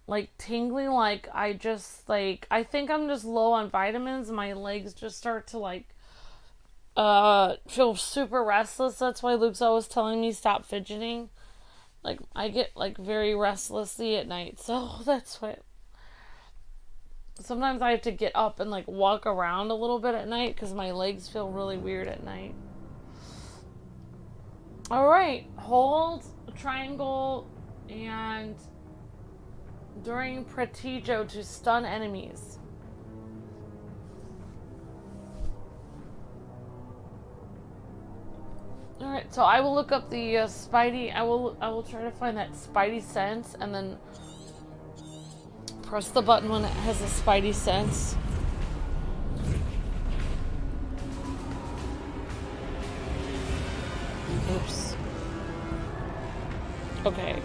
S1: like, tingly. Like, I just, like, I think I'm just low on vitamins. My legs just start to, like, feel super restless. That's why Luke's always telling me stop fidgeting. Like, I get, like, very restlessly at night. So, that's what... Sometimes I have to get up and, like, walk around a little bit at night because my legs feel really weird at night. Alright, hold triangle and during Prestigo to stun enemies. Alright, so I will look up the Spidey. I will try to find that Spidey sense and then press the button when it has a Spidey sense. Oops. Okay.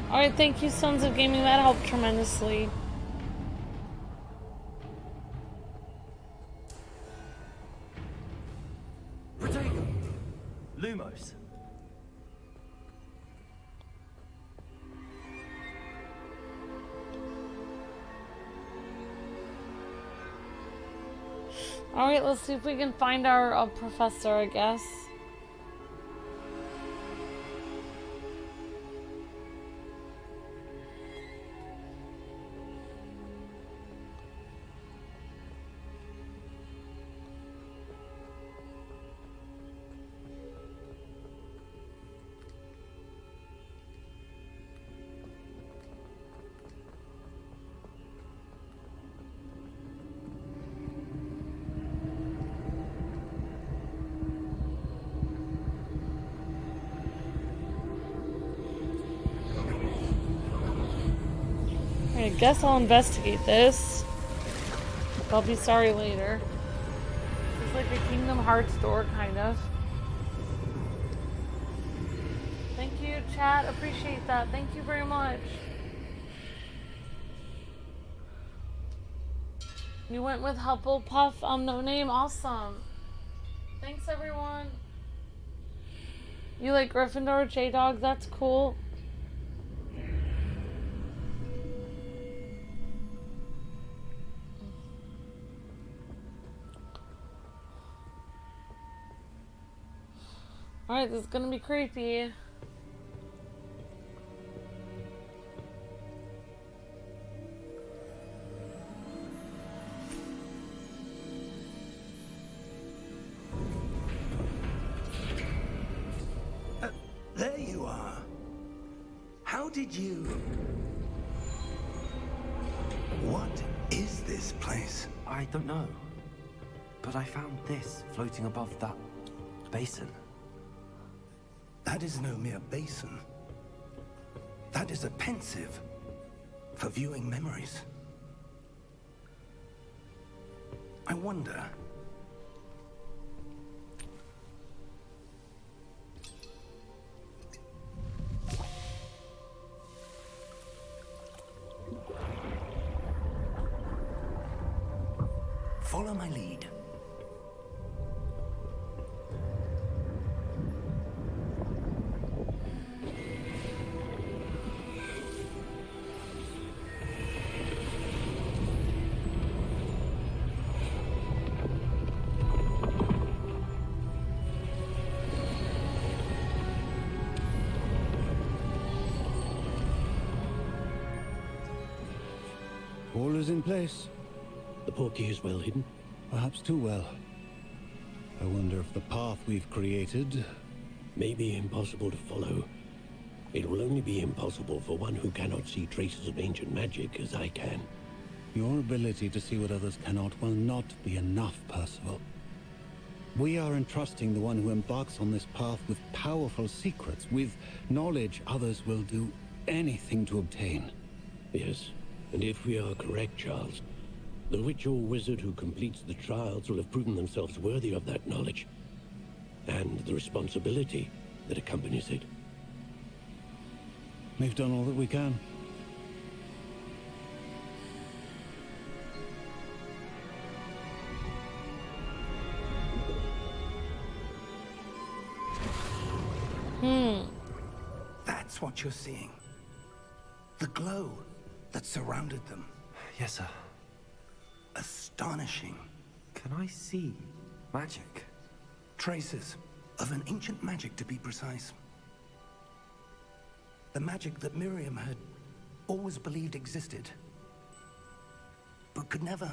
S1: Alright, thank you, Sons of Gaming. That helped tremendously.
S2: Lumos.
S1: Alright, let's see if we can find our professor, I guess. I guess I'll investigate this. I'll be sorry later. It's like a Kingdom Hearts door, kind of. Thank you, chat. Appreciate that. Thank you very much. You went with HufflePuff, no name. Awesome. Thanks, everyone. You like Gryffindor, J-Dog? That's cool. Alright, this is gonna be creepy.
S5: There you are. How did you... What is this place?
S2: I don't know. But I found this floating above that basin.
S5: That is no mere basin. That is a pensive, for viewing memories. I wonder... Follow my lead.
S7: All is in place.
S8: The portkey is well hidden.
S7: Perhaps too well. I wonder if the path we've created...
S8: May be impossible to follow. It will only be impossible for one who cannot see traces of ancient magic as I can.
S7: Your ability to see what others cannot will not be enough, Percival. We are entrusting the one who embarks on this path with powerful secrets, with knowledge others will do anything to obtain.
S8: Yes, and if we are correct, Charles, the witch or wizard who completes the trials will have proven themselves worthy of that knowledge, and the responsibility that accompanies it.
S7: We've done all that we can.
S5: That's what you're seeing. The glow that surrounded them.
S2: Yes, sir.
S5: Astonishing.
S2: Can I see magic?
S5: Traces of an ancient magic, to be precise. The magic that Miriam had always believed existed, but could never.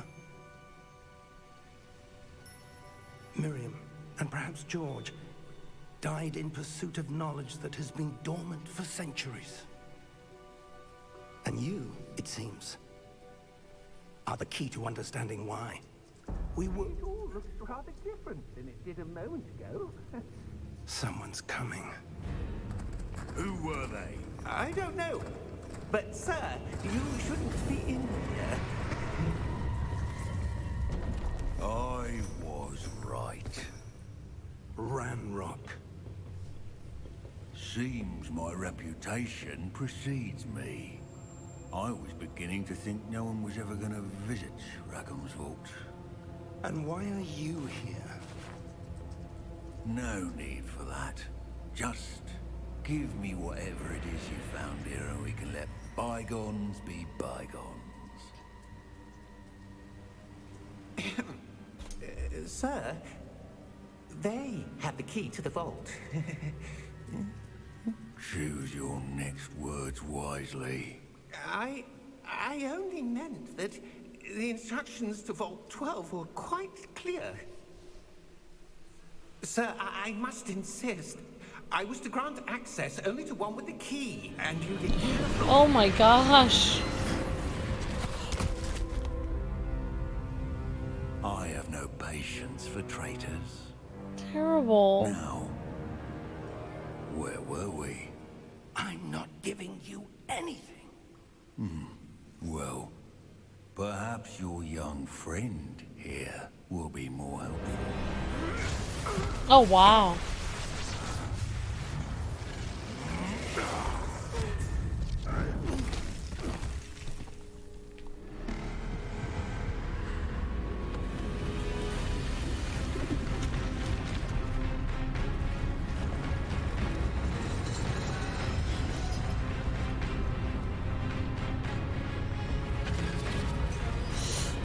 S5: Miriam, and perhaps George, died in pursuit of knowledge that has been dormant for centuries. And you, it seems, are the key to understanding why. We were...
S6: It all looks rather different than it did a moment ago.
S5: Someone's coming.
S9: Who were they?
S6: I don't know. But, sir, you shouldn't be in here.
S9: I was right.
S5: Ranrock.
S9: Seems my reputation precedes me. I was beginning to think no one was ever going to visit Rackham's vault.
S5: And why are you here?
S9: No need for that. Just give me whatever it is you found here and we can let bygones be bygones.
S6: Sir, they have the key to the vault.
S9: Choose your next words wisely.
S6: I only meant that the instructions to Vault 12 were quite clear. Sir, I must insist. I was to grant access only to one with the key, and you did.
S1: Oh my gosh.
S9: I have no patience for traitors.
S1: Terrible.
S9: Now, where were we?
S5: I'm not giving you anything.
S9: Well, perhaps your young friend here will be more helpful.
S1: Oh wow.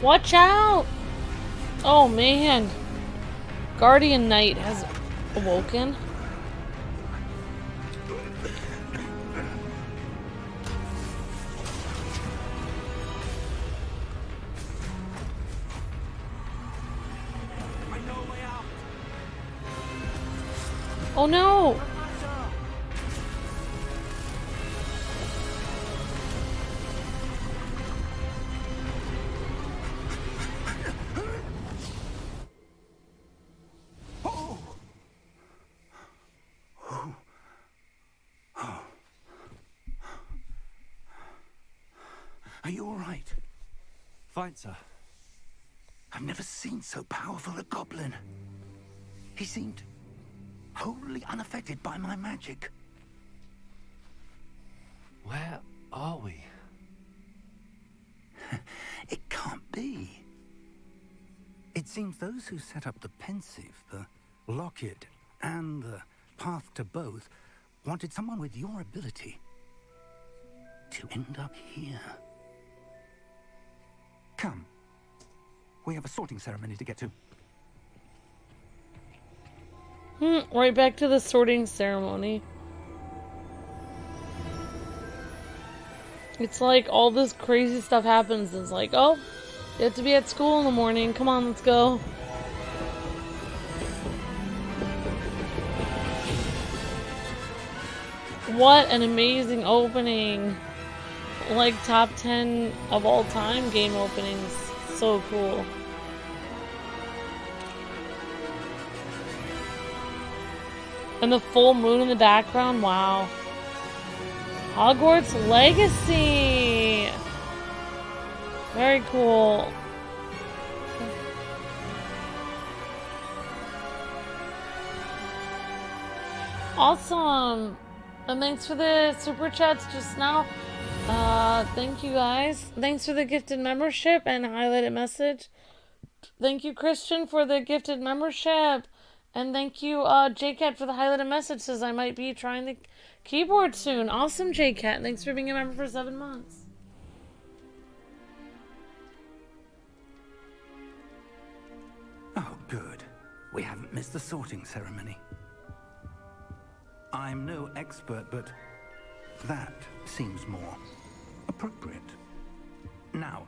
S1: Watch out! Oh man. Guardian Knight has awoken. Oh no!
S5: Are you all right?
S2: Fine, sir.
S5: I've never seen so powerful a goblin. He seemed wholly unaffected by my magic.
S2: Where are we?
S5: It can't be. It seems those who set up the pensive, the locket, and the path to both wanted someone with your ability to end up here. Come. We have a sorting ceremony to get to.
S1: Right back to the sorting ceremony. It's like all this crazy stuff happens. It's like, oh, you have to be at school in the morning. Come on, let's go. What an amazing opening. Like top 10 of all time game openings. So cool. And the full moon in the background, wow. Hogwarts Legacy! Very cool. Awesome! And thanks for the super chats just now. Thank you guys. Thanks for the gifted membership and highlighted message. Thank you, Christian, for the gifted membership. And thank you, JCat, for the highlighted message. Says I might be trying the keyboard soon. Awesome, JCat. Thanks for being a member for 7 months.
S5: Oh, good. We haven't missed the sorting ceremony. I'm no expert, but that seems more appropriate. Now,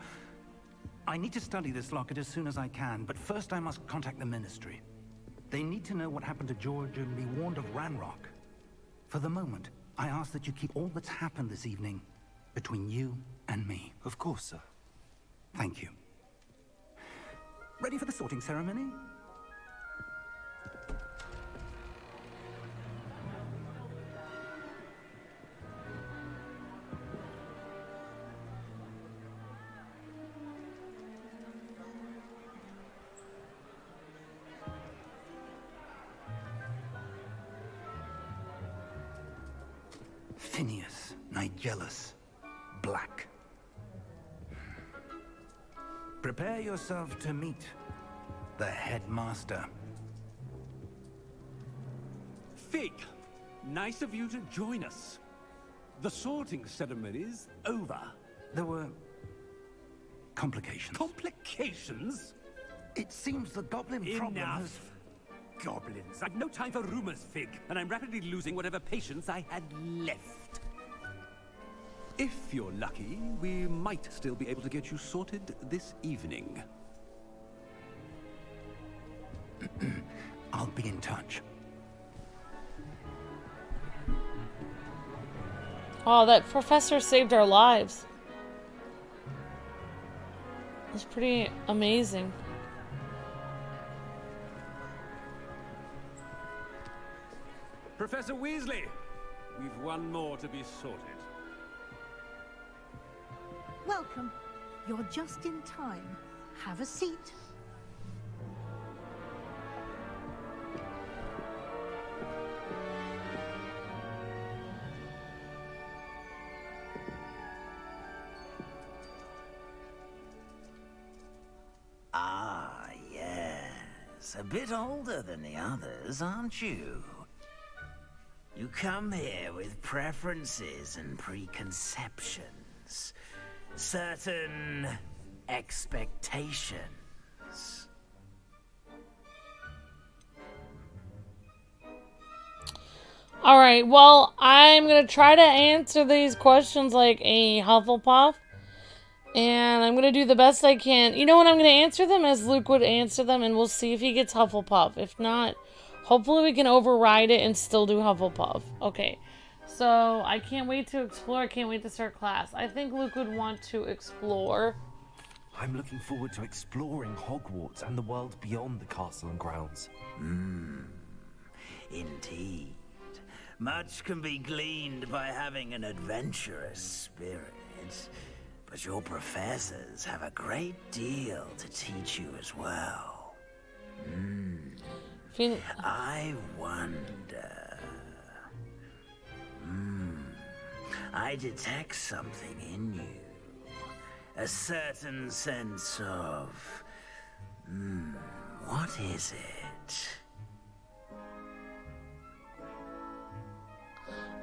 S5: I need to study this locket as soon as I can, but first I must contact the Ministry. They need to know what happened to George and be warned of Ranrock. For the moment, I ask that you keep all that's happened this evening between you and me.
S2: Of course, sir.
S5: Thank you. Ready for the sorting ceremony? Phineas, Nigellus, Black. Prepare yourself to meet the headmaster.
S10: Fig, nice of you to join us. The sorting ceremony's over.
S5: There were complications.
S10: Complications?
S5: It seems the goblin problem has...
S10: Goblins. I've no time for rumors, Fig, and I'm rapidly losing whatever patience I had left. If you're lucky, we might still be able to get you sorted this evening.
S5: I'll be in touch.
S1: Oh, that professor saved our lives. It's pretty amazing.
S10: Professor Weasley, we've one more to be sorted.
S11: Welcome. You're just in time. Have a seat.
S12: Ah, yes. A bit older than the others, aren't you? You come here with preferences and preconceptions. Certain expectations.
S1: Alright, well, I'm going to try to answer these questions like a Hufflepuff. And I'm going to do the best I can. You know what? I'm going to answer them as Luke would answer them, and we'll see if he gets Hufflepuff. If not, hopefully we can override it and still do Hufflepuff. Okay, so I can't wait to explore. I can't wait to start class. I think Luke would want to explore.
S2: I'm looking forward to exploring Hogwarts and the world beyond the castle and grounds.
S12: Indeed. Much can be gleaned by having an adventurous spirit. but your professors have a great deal to teach you as well. I wonder... I detect something in you. A certain sense of... what is it?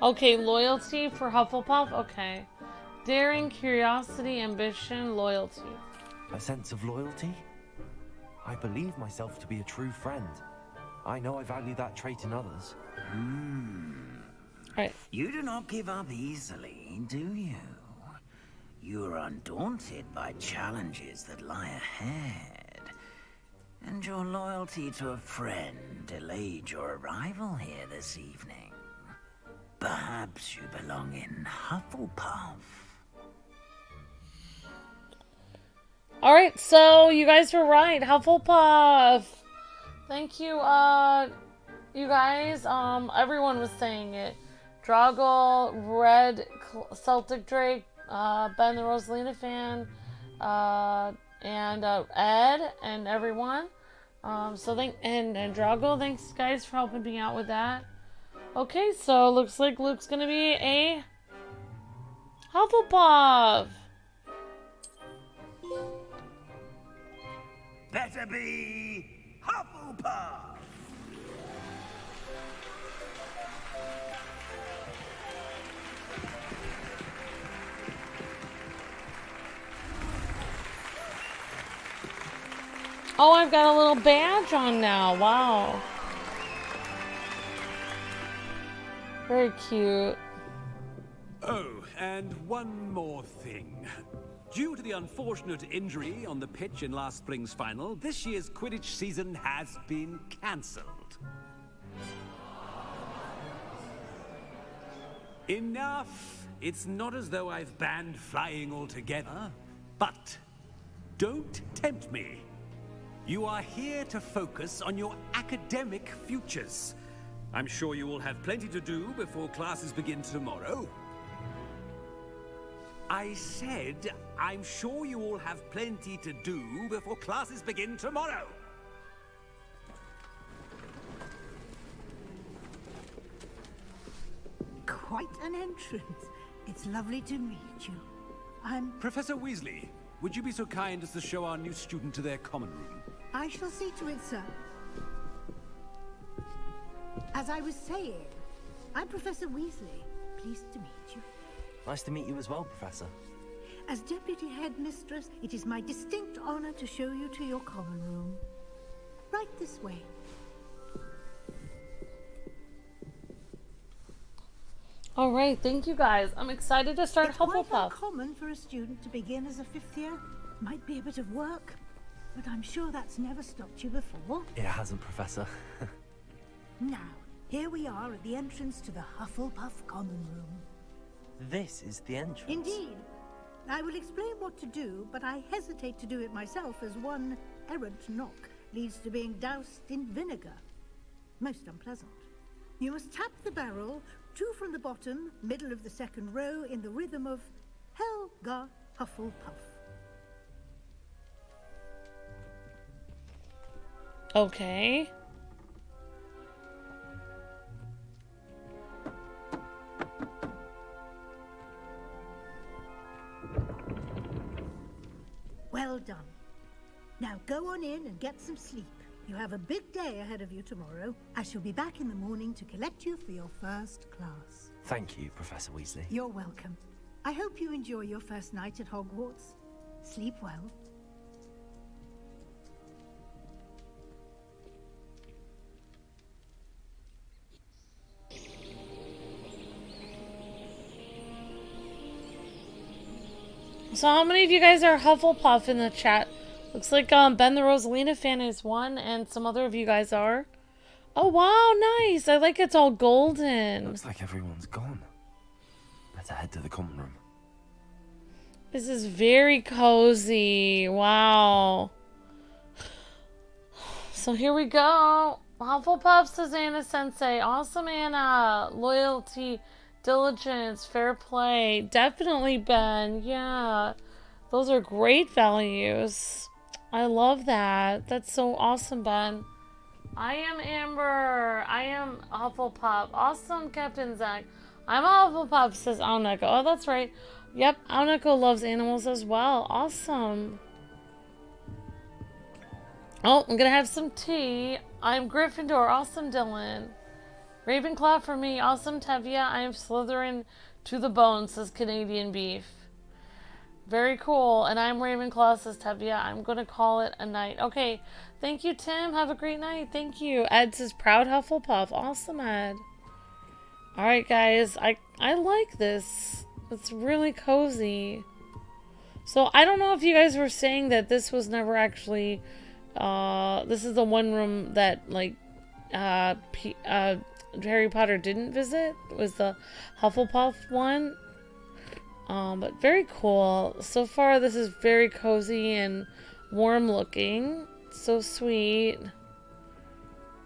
S1: Okay, loyalty for Hufflepuff? Okay. Daring, curiosity, ambition, loyalty.
S2: A sense of loyalty? I believe myself to be a true friend. I know I value that trait in others.
S1: Right.
S12: You do not give up easily, do you? You are undaunted by challenges that lie ahead. And your loyalty to a friend delayed your arrival here this evening. Perhaps you belong in Hufflepuff.
S1: Alright, so you guys were right. Hufflepuff. Thank you, you guys. Everyone was saying it. Drago, Red, Celtic Drake, Ben the Rosalina fan, and Ed, and everyone. So and Drago, thanks guys for helping me out with that. Okay, so looks like Luke's gonna be a Hufflepuff.
S12: Better be Hufflepuff.
S1: Oh, I've got a little badge on now. Wow. Very cute.
S10: Oh, and one more thing. Due to the unfortunate injury on the pitch in last spring's final, this year's Quidditch season has been cancelled. Enough! It's not as though I've banned flying altogether, but don't tempt me. You are here to focus on your academic futures. I'm sure you will have plenty to do before classes begin tomorrow. I said, I'm sure you all have plenty to do before classes begin tomorrow.
S11: Quite an entrance. It's lovely to meet you. I'm...
S10: Professor Weasley, would you be so kind as to show our new student to their common room?
S11: I shall see to it, sir. As I was saying, I'm Professor Weasley. Pleased to meet you.
S2: Nice to meet you as well, Professor.
S11: As Deputy Headmistress, it is my distinct honor to show you to your common room. Right this way.
S1: All right, thank you guys. I'm excited to start
S11: It's
S1: Hufflepuff.
S11: quite uncommon for a student to begin as a 5th year. Might be a bit of work, but I'm sure that's never stopped you before.
S2: It hasn't, Professor.
S11: Now, here we are at the entrance to the Hufflepuff common room.
S2: This is the entrance.
S11: Indeed. I will explain what to do, but I hesitate to do it myself as one errant knock leads to being doused in vinegar. Most unpleasant. You must tap the barrel, 2 from the bottom, middle of the 2nd row, in the rhythm of Helga Hufflepuff.
S1: Okay.
S11: Well done. Now go on in and get some sleep. You have a big day ahead of you tomorrow. I shall be back in the morning to collect you for your first class.
S2: Thank you, Professor Weasley.
S11: You're welcome. I hope you enjoy your first night at Hogwarts. Sleep well.
S1: So how many of you guys are Hufflepuff in the chat? Looks like Ben the Rosalina fan is one, and some other of you guys are. Oh wow, nice! I like it's all golden.
S2: Looks like everyone's gone. Better head to the common room.
S1: This is very cozy. Wow. So here we go. Hufflepuff, says Anna Sensei. Awesome, Anna. Loyalty, diligence, fair play. Definitely, Ben. Yeah. Those are great values. I love that. That's so awesome, Ben. I am Amber. I am HufflePuff. Awesome, Captain Zach. I'm a HufflePuff, says Auneko. Oh, that's right. Yep, Auneko loves animals as well. Awesome. Oh, I'm gonna have some tea. I'm Gryffindor. Awesome, Dylan. Ravenclaw for me. Awesome, Tevia. I am Slytherin to the bone, says Canadian Beef. Very cool. And I'm Ravenclaw, says Tevia. I'm going to call it a night. Okay. Thank you, Tim. Have a great night. Thank you. Ed says proud Hufflepuff. Awesome, Ed. Alright, guys. I like this. It's really cozy. So, I don't know if you guys were saying that this was never actually... this is the one room that, like, Harry Potter didn't visit. It was the Hufflepuff one. But very cool. So far, this is very cozy and warm looking. So sweet.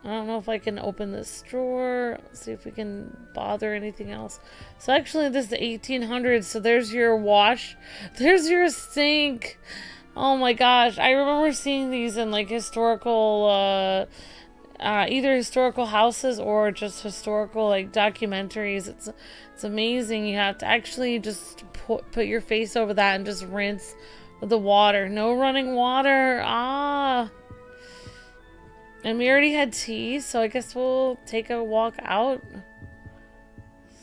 S1: I don't know if I can open this drawer. Let's see if we can bother anything else. So actually, this is the 1800s. So there's your wash. There's your sink. Oh my gosh. I remember seeing these in like historical, either historical houses or just historical like documentaries. It's amazing. You have to actually just put your face over that and just rinse with the water. No running water. Ah. And we already had tea, so I guess we'll take a walk out.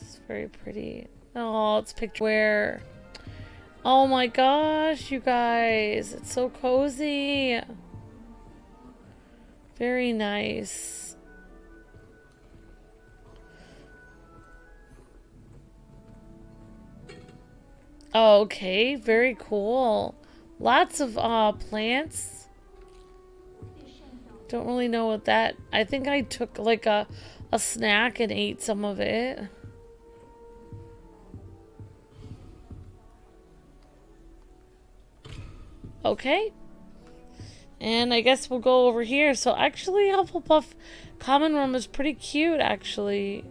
S1: It's very pretty. Oh, it's picture where. Oh my gosh, you guys. It's so cozy. Very nice. Oh, okay, very cool. Lots of plants. Don't really know what that... I think I took like a snack and ate some of it. Okay. And I guess we'll go over here. So actually, Hufflepuff common room is pretty cute, actually.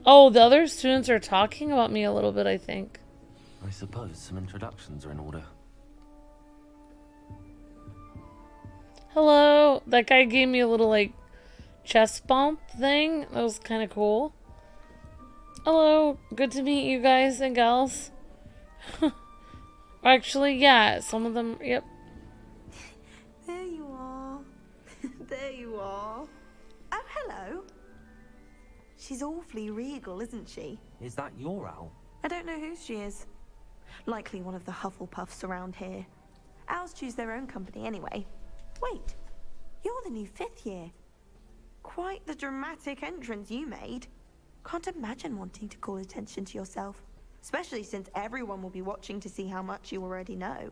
S1: Oh, the other students are talking about me a little bit, I think.
S2: I suppose some introductions are in order.
S1: Hello. That guy gave me a little, like, chest bump thing. That was kind of cool. Hello. Good to meet you guys and gals. Actually, yeah. Some of them, yep.
S3: There you are. There you are. Oh, hello. She's awfully regal, isn't she?
S2: Is that your owl?
S3: I don't know who she is. Likely one of the Hufflepuffs around here. Owls choose their own company anyway. Wait, you're the new 5th year. Quite the dramatic entrance you made. Can't imagine wanting to call attention to yourself, especially since everyone will be watching to see how much you already know.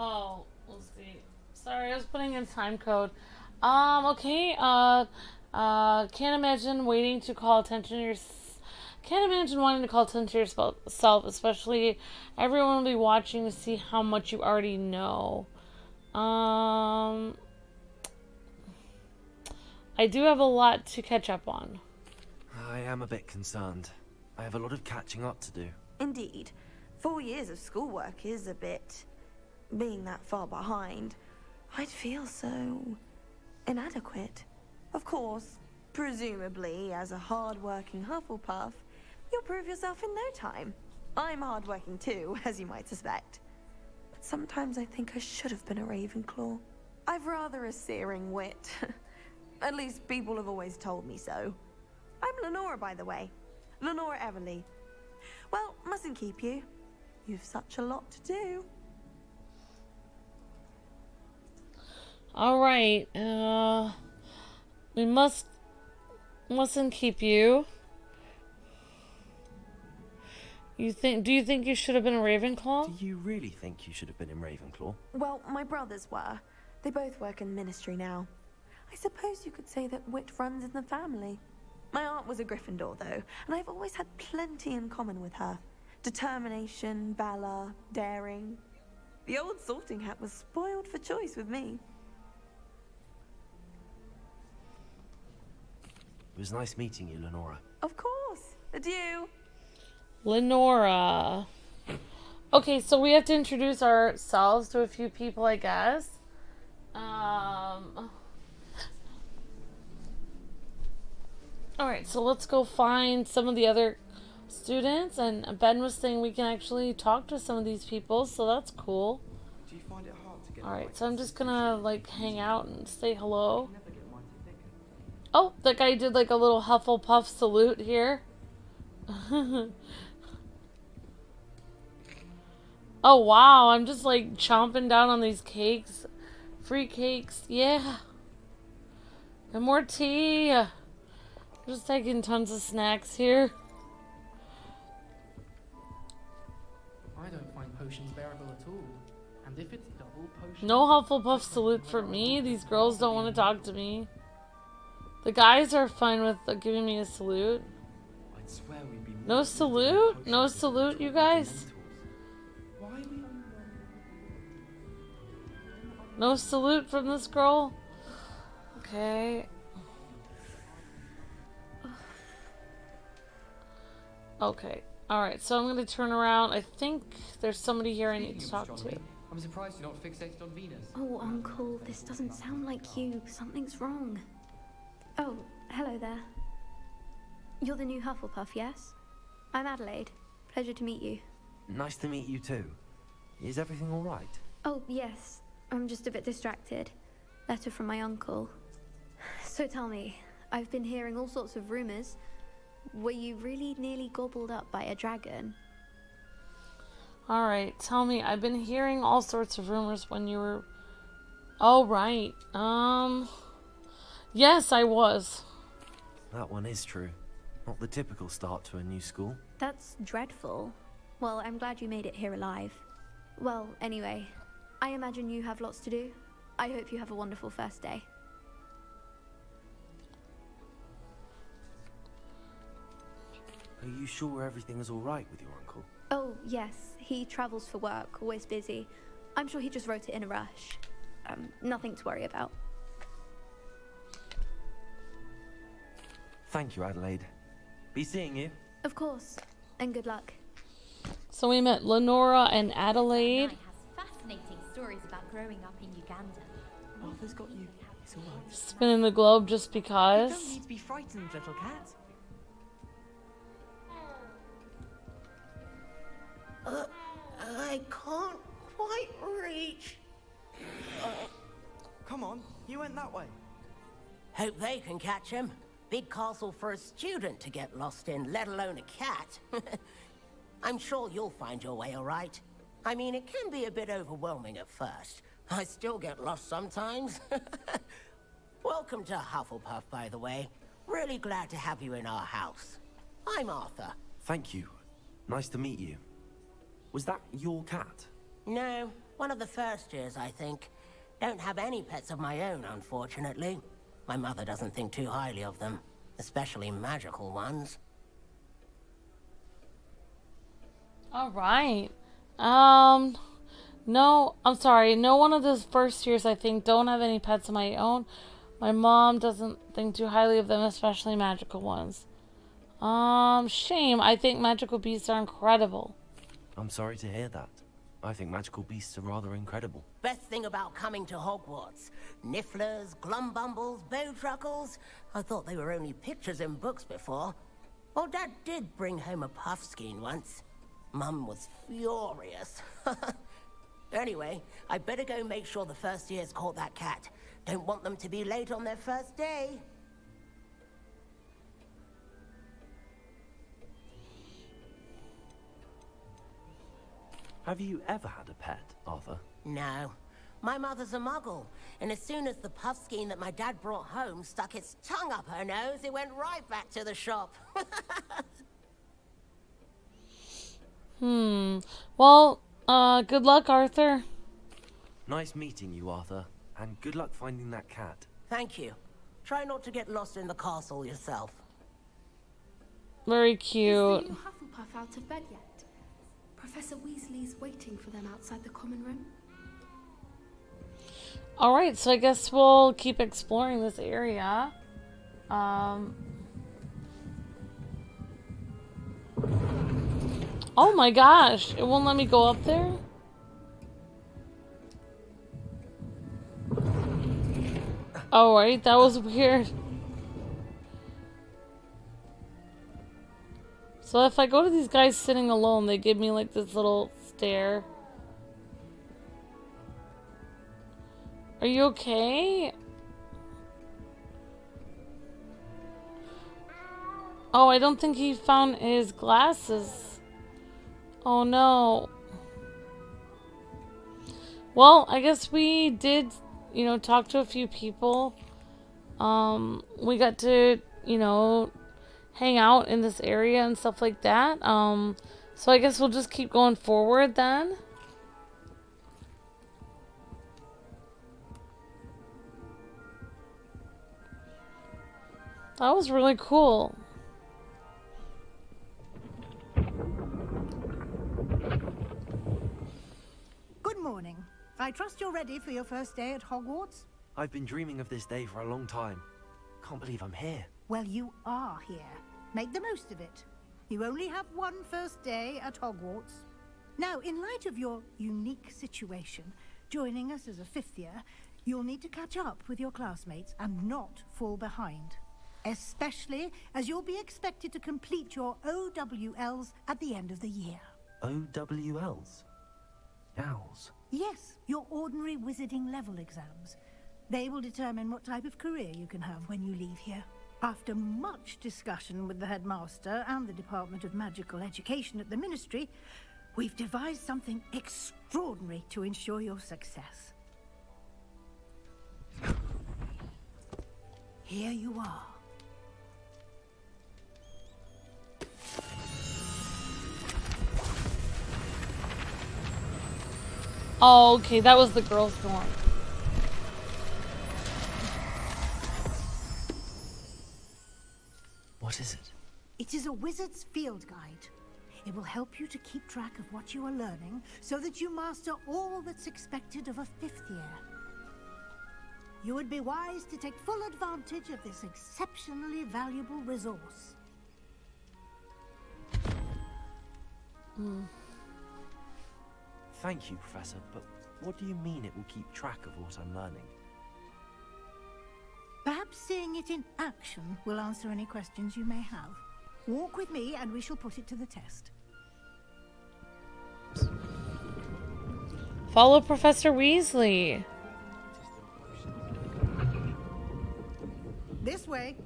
S1: Oh, let's see. Sorry, I was putting in time code. Okay, can't imagine waiting to call attention to your... Can't imagine wanting to call attention to yourself, especially everyone will be watching to see how much you already know. I do have a lot to catch up on.
S2: I am a bit concerned. I have a lot of catching up to do.
S3: Indeed. 4 years of schoolwork is a bit... Being that far behind, I'd feel so... inadequate. Of course, presumably, as a hard-working Hufflepuff, you'll prove yourself in no time. I'm hard-working too, as you might suspect. But sometimes I think I should have been a Ravenclaw. I've rather a searing wit. At least people have always told me so. I'm Lenora, by the way. Lenora Everly. Well, mustn't keep you. You've such a lot to do.
S1: Alright, we mustn't keep you. Do you think you should have been a Ravenclaw?
S2: Do you really think you should have been in Ravenclaw?
S3: Well, my brothers were. They both work in ministry now. I suppose you could say that wit runs in the family. My aunt was a Gryffindor, though, and I've always had plenty in common with her. Determination, valor, daring. The old sorting hat was spoiled for choice with me.
S2: It was nice meeting you, Lenora.
S3: Of course. Adieu.
S1: Lenora. Okay, so we have to introduce ourselves to a few people, I guess. Alright, so let's go find some of the other students. And Ben was saying we can actually talk to some of these people, so that's cool. Alright, so I'm just gonna, like, hang out and say hello. Oh, that guy did, like, a little HufflePuff salute here. Oh, wow, I'm just, like, chomping down on these cakes. Free cakes, yeah. And more tea. Just taking tons of snacks here.
S13: I don't find potions bearable at all. And if it's double potion...
S1: No HufflePuff salute for me. These girls don't want to talk to me. The guys are fine with giving me a salute.
S13: I'd swear we'd be
S1: No salute? No salute, you guys? No salute from this girl? Okay. Okay. Alright, so I'm gonna turn around. I think there's somebody here I need to talk to.
S13: I'm surprised you're not fixated on Venus.
S14: Oh, Uncle, this doesn't sound like you. Something's wrong. Oh, hello there. You're the new Hufflepuff, yes? I'm Adelaide. Pleasure to meet you.
S2: Nice to meet you too. Is everything all right?
S14: Oh, yes. I'm just a bit distracted. Letter from my uncle. So tell me, I've been hearing all sorts of rumors. Were you really nearly gobbled up by a dragon?
S1: Alright, tell me, I've been hearing all sorts of rumors when you were... Oh, right. Yes, I was.
S2: That one is true. Not the typical start to a new school.
S14: That's dreadful. Well, I'm glad you made it here alive. Well, anyway, I imagine you have lots to do. I hope you have a wonderful first day.
S2: Are you sure everything is all right with your uncle?
S14: Oh, yes. He travels for work, always busy. I'm sure he just wrote it in a rush. Nothing to worry about.
S2: Thank you, Adelaide. Be seeing you.
S14: Of course. And good luck.
S1: So we met Lenora and Adelaide.
S15: Has fascinating stories about growing up in Uganda.
S16: Arthur's got you. It's all right.
S1: Spinning the globe just because.
S16: You don't need to be frightened, little cat.
S12: I can't quite reach.
S16: Come on, you went that way.
S17: Hope they can catch him. Big castle for a student to get lost in, let alone a cat. I'm sure you'll find your way all right. I mean, it can be a bit overwhelming at first. I still get lost sometimes. Welcome to Hufflepuff, by the way. Really glad to have you in our house. I'm Arthur.
S2: Thank you. Nice to meet you. Was that your cat?
S17: No, one of the first years, I think. Don't have any pets of my own, unfortunately. My mother doesn't think too highly of them, especially magical ones.
S1: All right. No, I'm sorry. No one of the first years, I think, don't have any pets of my own. My mom doesn't think too highly of them, especially magical ones. Shame. I think magical beasts are incredible.
S2: I'm sorry to hear that. I think magical beasts are rather incredible.
S17: Best thing about coming to Hogwarts. Nifflers, glumbumbles, bowtruckles. I thought they were only pictures in books before. Well, Dad did bring home a puffskein once. Mum was furious. Anyway, I better go make sure the first years caught that cat. Don't want them to be late on their first day.
S2: Have you ever had a pet, Arthur?
S17: No. My mother's a muggle, and as soon as the puffskein that my dad brought home stuck its tongue up her nose, it went right back to the shop.
S1: Well, good luck, Arthur.
S2: Nice meeting you, Arthur. And good luck finding that cat.
S17: Thank you. Try not to get lost in the castle yourself.
S1: Very cute.
S18: Is the new Hufflepuff out of bed yet? Professor Weasley's waiting for them outside the common room.
S1: Alright, so I guess we'll keep exploring this area. Oh my gosh, it won't let me go up there? Oh, right, that was weird. So if I go to these guys sitting alone, they give me like this little stare. Are you okay? Oh, I don't think he found his glasses. Oh no. Well, I guess we did, you know, talk to a few people. We got to, you know, hang out in this area and stuff like that. So I guess we'll just keep going forward then. That was really cool.
S11: Good morning. I trust you're ready for your first day at Hogwarts?
S2: I've been dreaming of this day for a long time. Can't believe I'm here.
S11: Well, you are here. Make the most of it. You only have one first day at Hogwarts. Now, in light of your unique situation, joining us as a fifth year, you'll need to catch up with your classmates and not fall behind. Especially as you'll be expected to complete your OWLs at the end of the year.
S2: OWLs? Owls?
S11: Yes, your ordinary wizarding level exams. They will determine what type of career you can have when you leave here. After much discussion with the headmaster and the Department of Magical Education at the Ministry, we've devised something extraordinary to ensure your success. Here you are.
S1: Oh, okay, that was the girls' dorm.
S2: What is it?
S11: It is a wizard's field guide. It will help you to keep track of what you are learning so that you master all that's expected of a fifth year. You would be wise to take full advantage of this exceptionally valuable resource.
S2: Thank you, Professor, but what do you mean it will keep track of what I'm learning?
S11: Perhaps seeing it in action will answer any questions you may have. Walk with me and we shall put it to the test.
S1: Follow Professor Weasley.
S11: This way.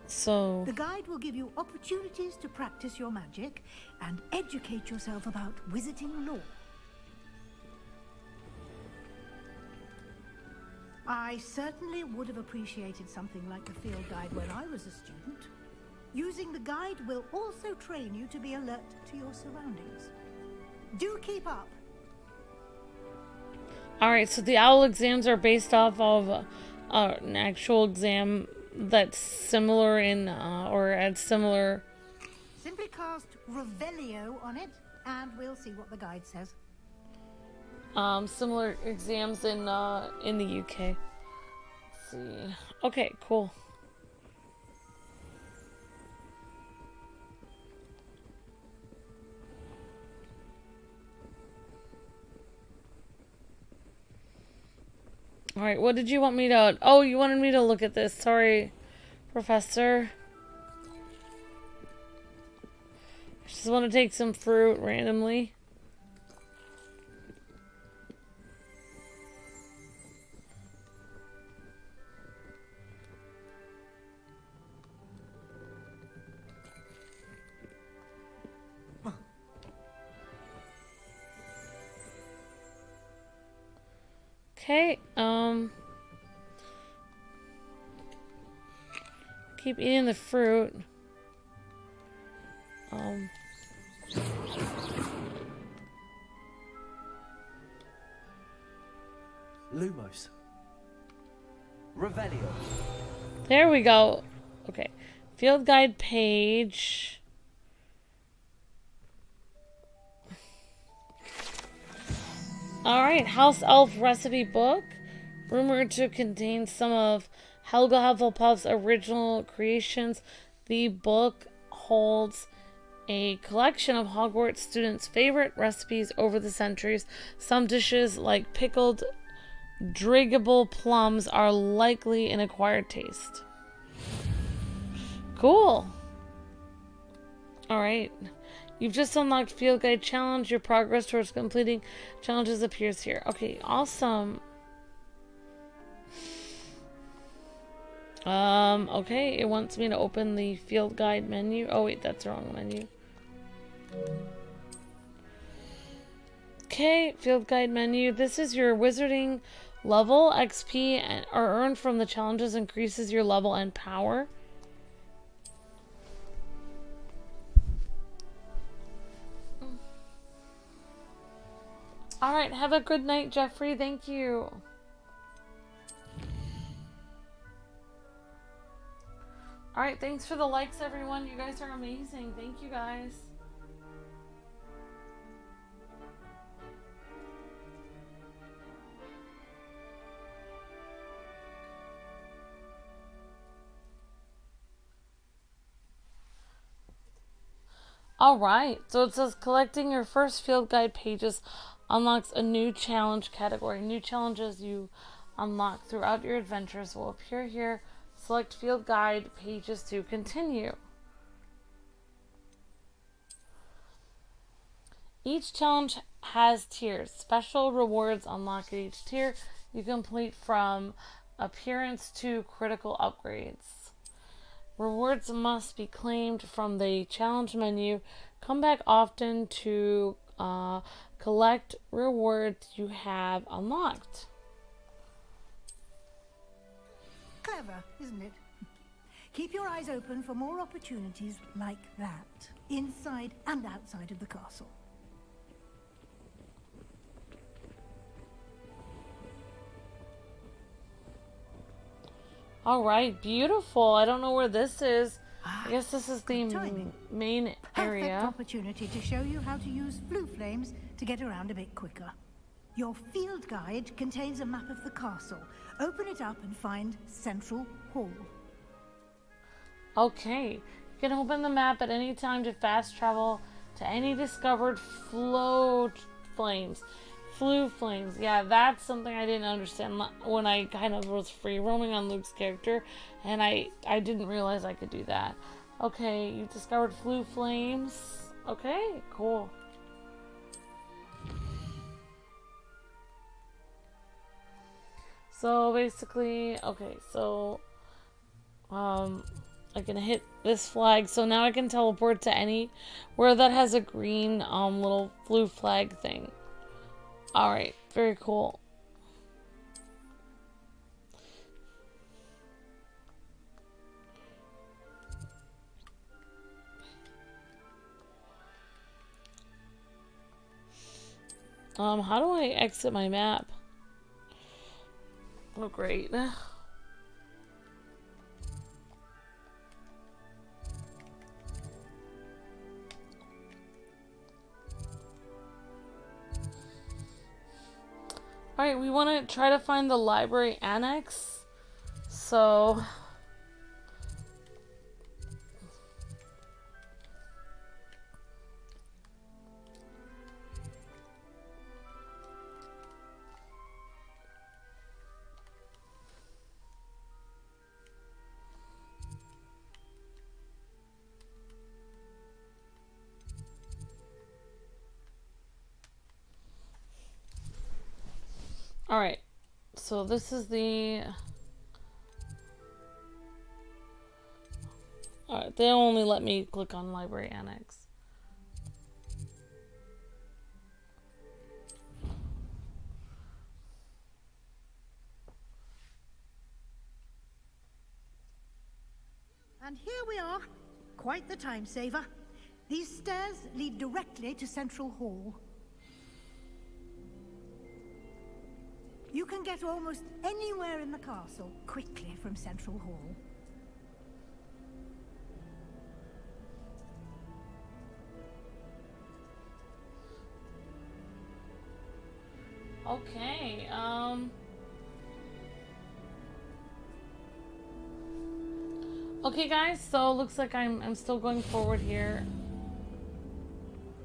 S1: So...
S11: The guide will give you opportunities to practice your magic and educate yourself about wizarding lore. I certainly would have appreciated something like the field guide when I was a student. Using the guide will also train you to be alert to your surroundings. Do keep up.
S1: Alright, so the owl exams are based off of an actual exam that's similar in, or at similar...
S11: Simply cast Revelio on it, and we'll see what the guide says.
S1: Similar exams in the UK. Let's see. Okay, cool. Alright, what did you want me to... Oh, you wanted me to look at this. Sorry, Professor. I just want to take some fruit randomly. Okay, keep eating the fruit.
S2: Lumos. Revelio.
S1: There we go. Okay, field guide page. Alright, House Elf recipe book. Rumored to contain some of Helga Hufflepuff's original creations. The book holds a collection of Hogwarts students' favorite recipes over the centuries. Some dishes, like pickled driggable plums, are likely an acquired taste. Cool. Alright. You've just unlocked Field Guide Challenge. Your progress towards completing challenges appears here. Okay, awesome. Okay, it wants me to open the Field Guide menu. Oh wait, that's the wrong menu. Okay, Field Guide menu. This is your wizarding level. XP are earned from the challenges increases your level and power. Alright, have a good night, Jeffrey. Thank you. Alright, thanks for the likes, everyone. You guys are amazing. Thank you, guys. Alright, so it says collecting your first field guide pages unlocks a new challenge category. New challenges you unlock throughout your adventures will appear here. Select field guide pages to continue. Each challenge has tiers. Special rewards unlock at each tier. You complete from appearance to critical upgrades. Rewards must be claimed from the challenge menu. Come back often to collect rewards you have unlocked.
S11: Clever, isn't it? Keep your eyes open for more opportunities like that, inside and outside of the castle.
S1: Alright, beautiful. I don't know where this is. I guess this is the main area.
S11: Perfect opportunity to show you how to use Floo Flames to get around a bit quicker. Your field guide contains a map of the castle. Open it up and find Central Hall.
S1: Okay. You can open the map at any time to fast travel to any discovered Floo Flames. Floo Flames. Yeah, that's something I didn't understand when I kind of was free roaming on Luke's character, and I didn't realize I could do that. Okay, you discovered Floo Flames. Okay, cool. So basically, okay, so I can hit this flag, so now I can teleport to anywhere that has a green little Floo flag thing. Alright, very cool. How do I exit my map? Oh, great. Alright, we want to try to find the library annex. So... Alright, so this is the... Alright, they only let me click on Library Annex.
S11: And here we are. Quite the time saver. These stairs lead directly to Central Hall. You can get almost anywhere in the castle quickly from Central Hall.
S1: Okay, Okay, guys, so looks like I'm still going forward here.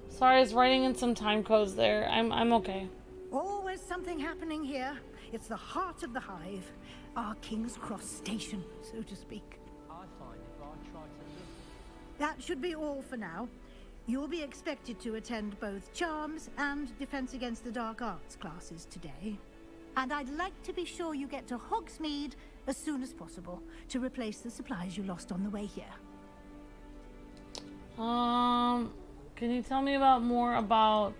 S1: Sorry, I was writing in some time codes there. I'm okay.
S11: Always something happening here. It's the heart of the hive. Our King's Cross station, so to speak.
S13: I find if I try to live...
S11: That should be all for now. You'll be expected to attend both Charms and Defense Against the Dark Arts classes today. And I'd like to be sure you get to Hogsmeade as soon as possible to replace the supplies you lost on the way here.
S1: Can you tell me more about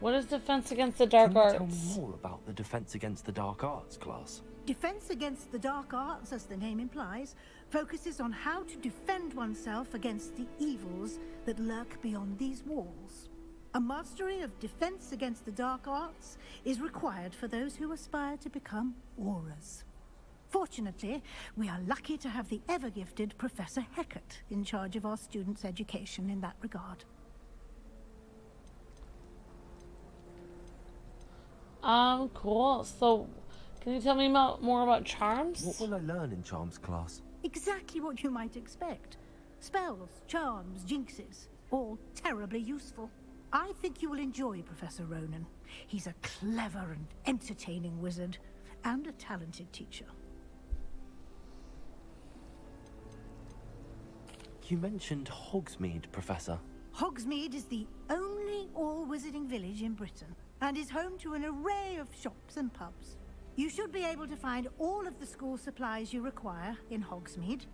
S1: what is Defense Against the Dark Arts?
S2: Can you tell me more about the Defense Against the Dark Arts class?
S11: Defense Against the Dark Arts, as the name implies, focuses on how to defend oneself against the evils that lurk beyond these walls. A mastery of Defense Against the Dark Arts is required for those who aspire to become Aurors. Fortunately, we are lucky to have the ever-gifted Professor Hecat in charge of our students' education in that regard.
S1: Cool. So, can you tell me more about Charms?
S2: What will I learn in Charms class?
S11: Exactly what you might expect. Spells, charms, jinxes, all terribly useful. I think you will enjoy Professor Ronan. He's a clever and entertaining wizard, and a talented teacher.
S2: You mentioned Hogsmeade, Professor.
S11: Hogsmeade is the only all-wizarding village in Britain, and is home to an array of shops and pubs. You should be able to find all of the school supplies you require in Hogsmeade.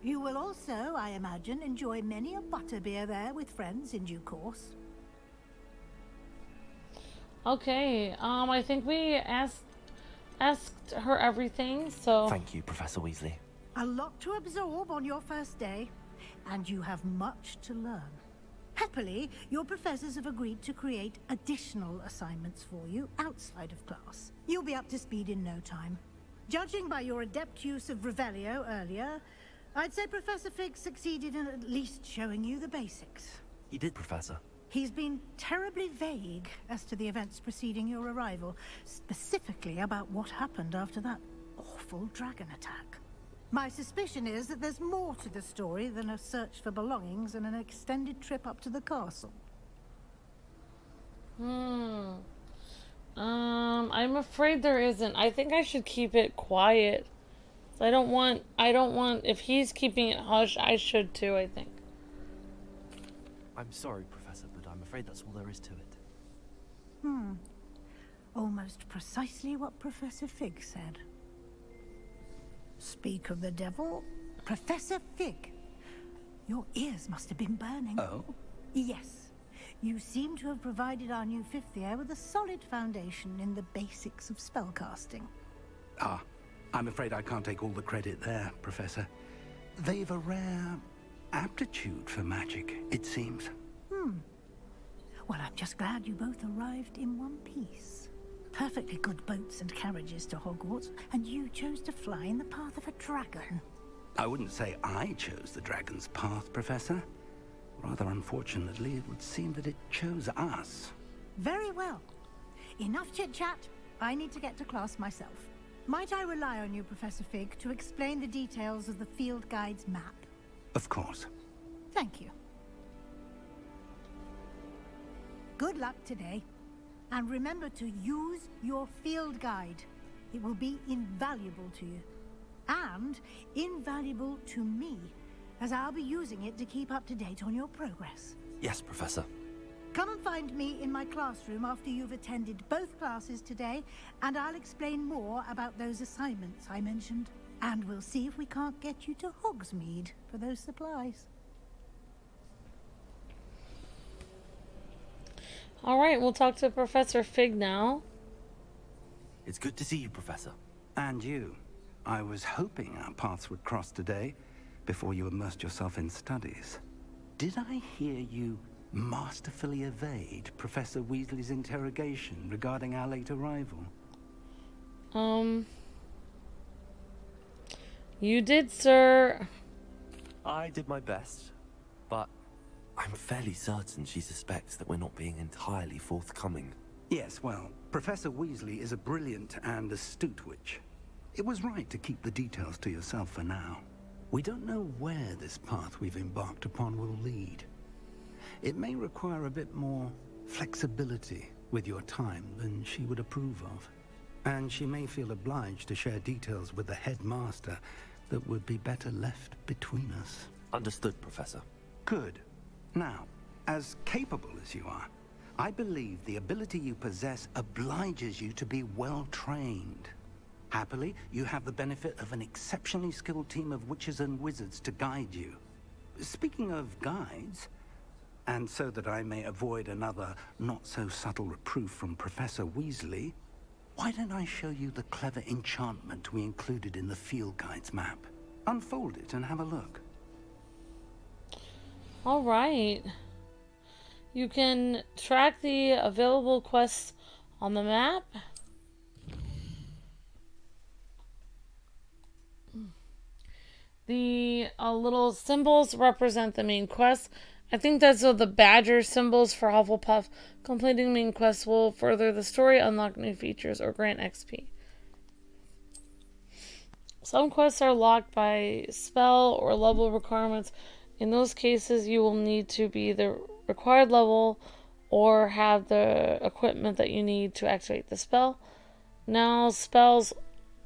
S11: You will also, I imagine, enjoy many a butterbeer there with friends in due course.
S1: Okay, I think we asked her everything, so...
S2: Thank you, Professor Weasley.
S11: A lot to absorb on your first day, and you have much to learn. Happily, your professors have agreed to create additional assignments for you outside of class. You'll be up to speed in no time. Judging by your adept use of Revelio earlier, I'd say Professor Fig succeeded in at least showing you the basics.
S2: He did, Professor.
S11: He's been terribly vague as to the events preceding your arrival, specifically about what happened after that awful dragon attack. My suspicion is that there's more to the story than a search for belongings and an extended trip up to the castle.
S1: I'm afraid there isn't. I think I should keep it quiet. I don't want, if he's keeping it hush, I should too, I think.
S2: I'm sorry, Professor, but I'm afraid that's all there is to it.
S11: Almost precisely what Professor Fig said. Speak of the devil, Professor Fig. Your ears must have been burning.
S5: Oh?
S11: Yes. You seem to have provided our new fifth year with a solid foundation in the basics of spellcasting.
S5: Ah, I'm afraid I can't take all the credit there, Professor. They've a rare aptitude for magic, it seems.
S11: Well, I'm just glad you both arrived in one piece. Perfectly good boats and carriages to Hogwarts, and you chose to fly in the path of a dragon.
S5: I wouldn't say I chose the dragon's path, Professor. Rather unfortunately, it would seem that it chose us.
S11: Very well. Enough chit-chat. I need to get to class myself. Might I rely on you, Professor Fig, to explain the details of the field guide's map?
S5: Of course.
S11: Thank you. Good luck today. And remember to use your field guide. It will be invaluable to you. And invaluable to me, as I'll be using it to keep up to date on your progress.
S2: Yes, Professor.
S11: Come and find me in my classroom after you've attended both classes today, and I'll explain more about those assignments I mentioned. And we'll see if we can't get you to Hogsmeade for those supplies.
S1: Alright, we'll talk to Professor Fig now.
S2: It's good to see you, Professor.
S5: And you. I was hoping our paths would cross today, before you immersed yourself in studies. Did I hear you masterfully evade Professor Weasley's interrogation regarding our late arrival?
S1: You did, sir.
S2: I did my best, but I'm fairly certain she suspects that we're not being entirely forthcoming.
S5: Yes, well, Professor Weasley is a brilliant and astute witch. It was right to keep the details to yourself for now. We don't know where this path we've embarked upon will lead. It may require a bit more flexibility with your time than she would approve of. And she may feel obliged to share details with the headmaster that would be better left between us.
S2: Understood, Professor.
S5: Good. Now, as capable as you are, I believe the ability you possess obliges you to be well trained. Happily, you have the benefit of an exceptionally skilled team of witches and wizards to guide you. Speaking of guides, and so that I may avoid another not-so-subtle reproof from Professor Weasley, why don't I show you the clever enchantment we included in the field guide's map? Unfold it and have a look.
S1: All right. You can track the available quests on the map. The little symbols represent the main quests. I think that's the badger symbols for Hufflepuff. Completing main quests will further the story, unlock new features, or grant XP. Some quests are locked by spell or level requirements. In those cases, you will need to be the required level or have the equipment that you need to activate the spell. Now, spells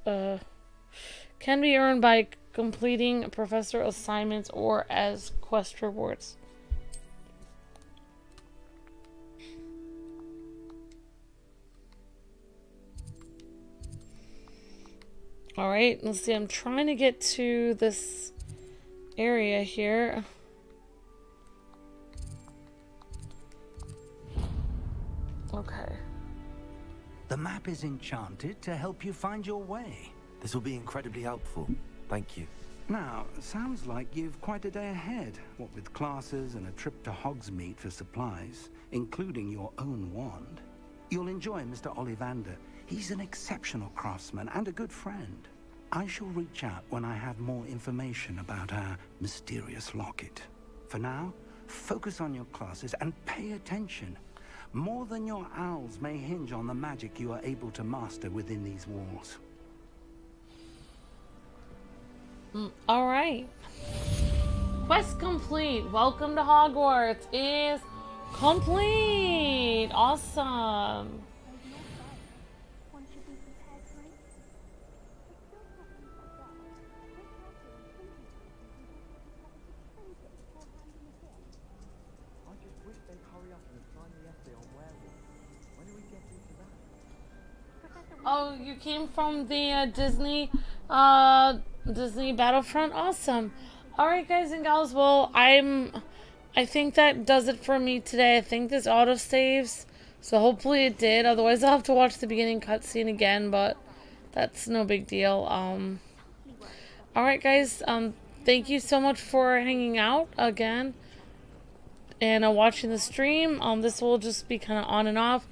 S1: can be earned by completing professor assignments or as quest rewards. Alright, let's see. I'm trying to get to this area here. Okay.
S5: The map is enchanted to help you find your way.
S2: This will be incredibly helpful. Thank you.
S5: Now, sounds like you've quite a day ahead, what with classes and a trip to Hogsmeade for supplies, including your own wand. You'll enjoy Mr. Ollivander. He's an exceptional craftsman and a good friend. I shall reach out when I have more information about our mysterious locket. For now, focus on your classes and pay attention. More than your owls may hinge on the magic you are able to master within these walls.
S1: Alright. Quest complete. Welcome to Hogwarts is complete. Awesome. Oh, you came from the Disney Battlefront? Awesome. Alright, guys and gals, well, I think that does it for me today. I think this auto-saves, so hopefully it did. Otherwise, I'll have to watch the beginning cutscene again, but that's no big deal. Alright, guys, thank you so much for hanging out again and watching the stream. This will just be kind of on and off.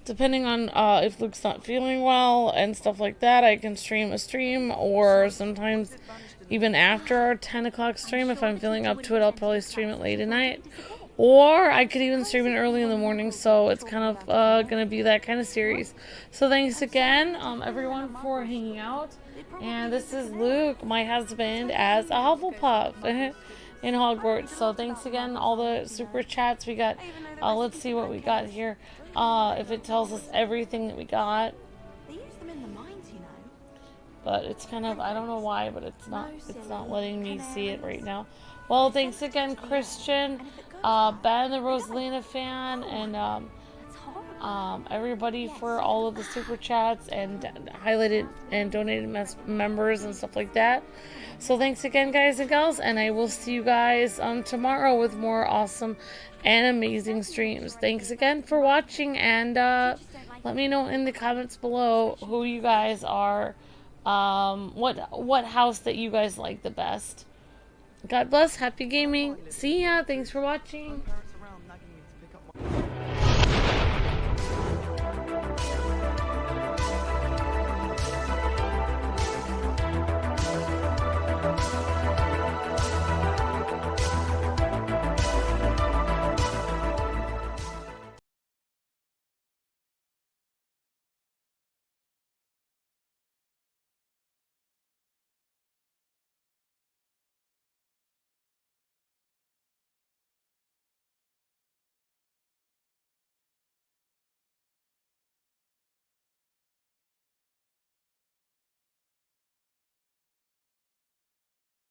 S1: Depending on if Luke's not feeling well and stuff like that, I can stream a stream, or sometimes even after our 10 o'clock stream, if I'm feeling up to it, I'll probably stream it late at night. Or I could even stream it early in the morning, so it's kind of going to be that kind of series. So thanks again, everyone, for hanging out. And this is Luke, my husband, as a Hufflepuff in Hogwarts. So thanks again, all the super chats we got. Let's see what we got here. If it tells us everything that we got.
S3: They use them in the mines, you know.
S1: But it's kind of, I don't know why, but it's not letting me see it right now. Well, thanks again, Christian, Ben the Rosalina fan, and everybody for all of the super chats and highlighted and donated members and stuff like that. So thanks again, guys and gals, and I will see you guys tomorrow with more awesome and amazing streams. Thanks again for watching, and let me know in the comments below who you guys are, what house that you guys like the best. God bless, happy gaming, see ya, thanks for watching.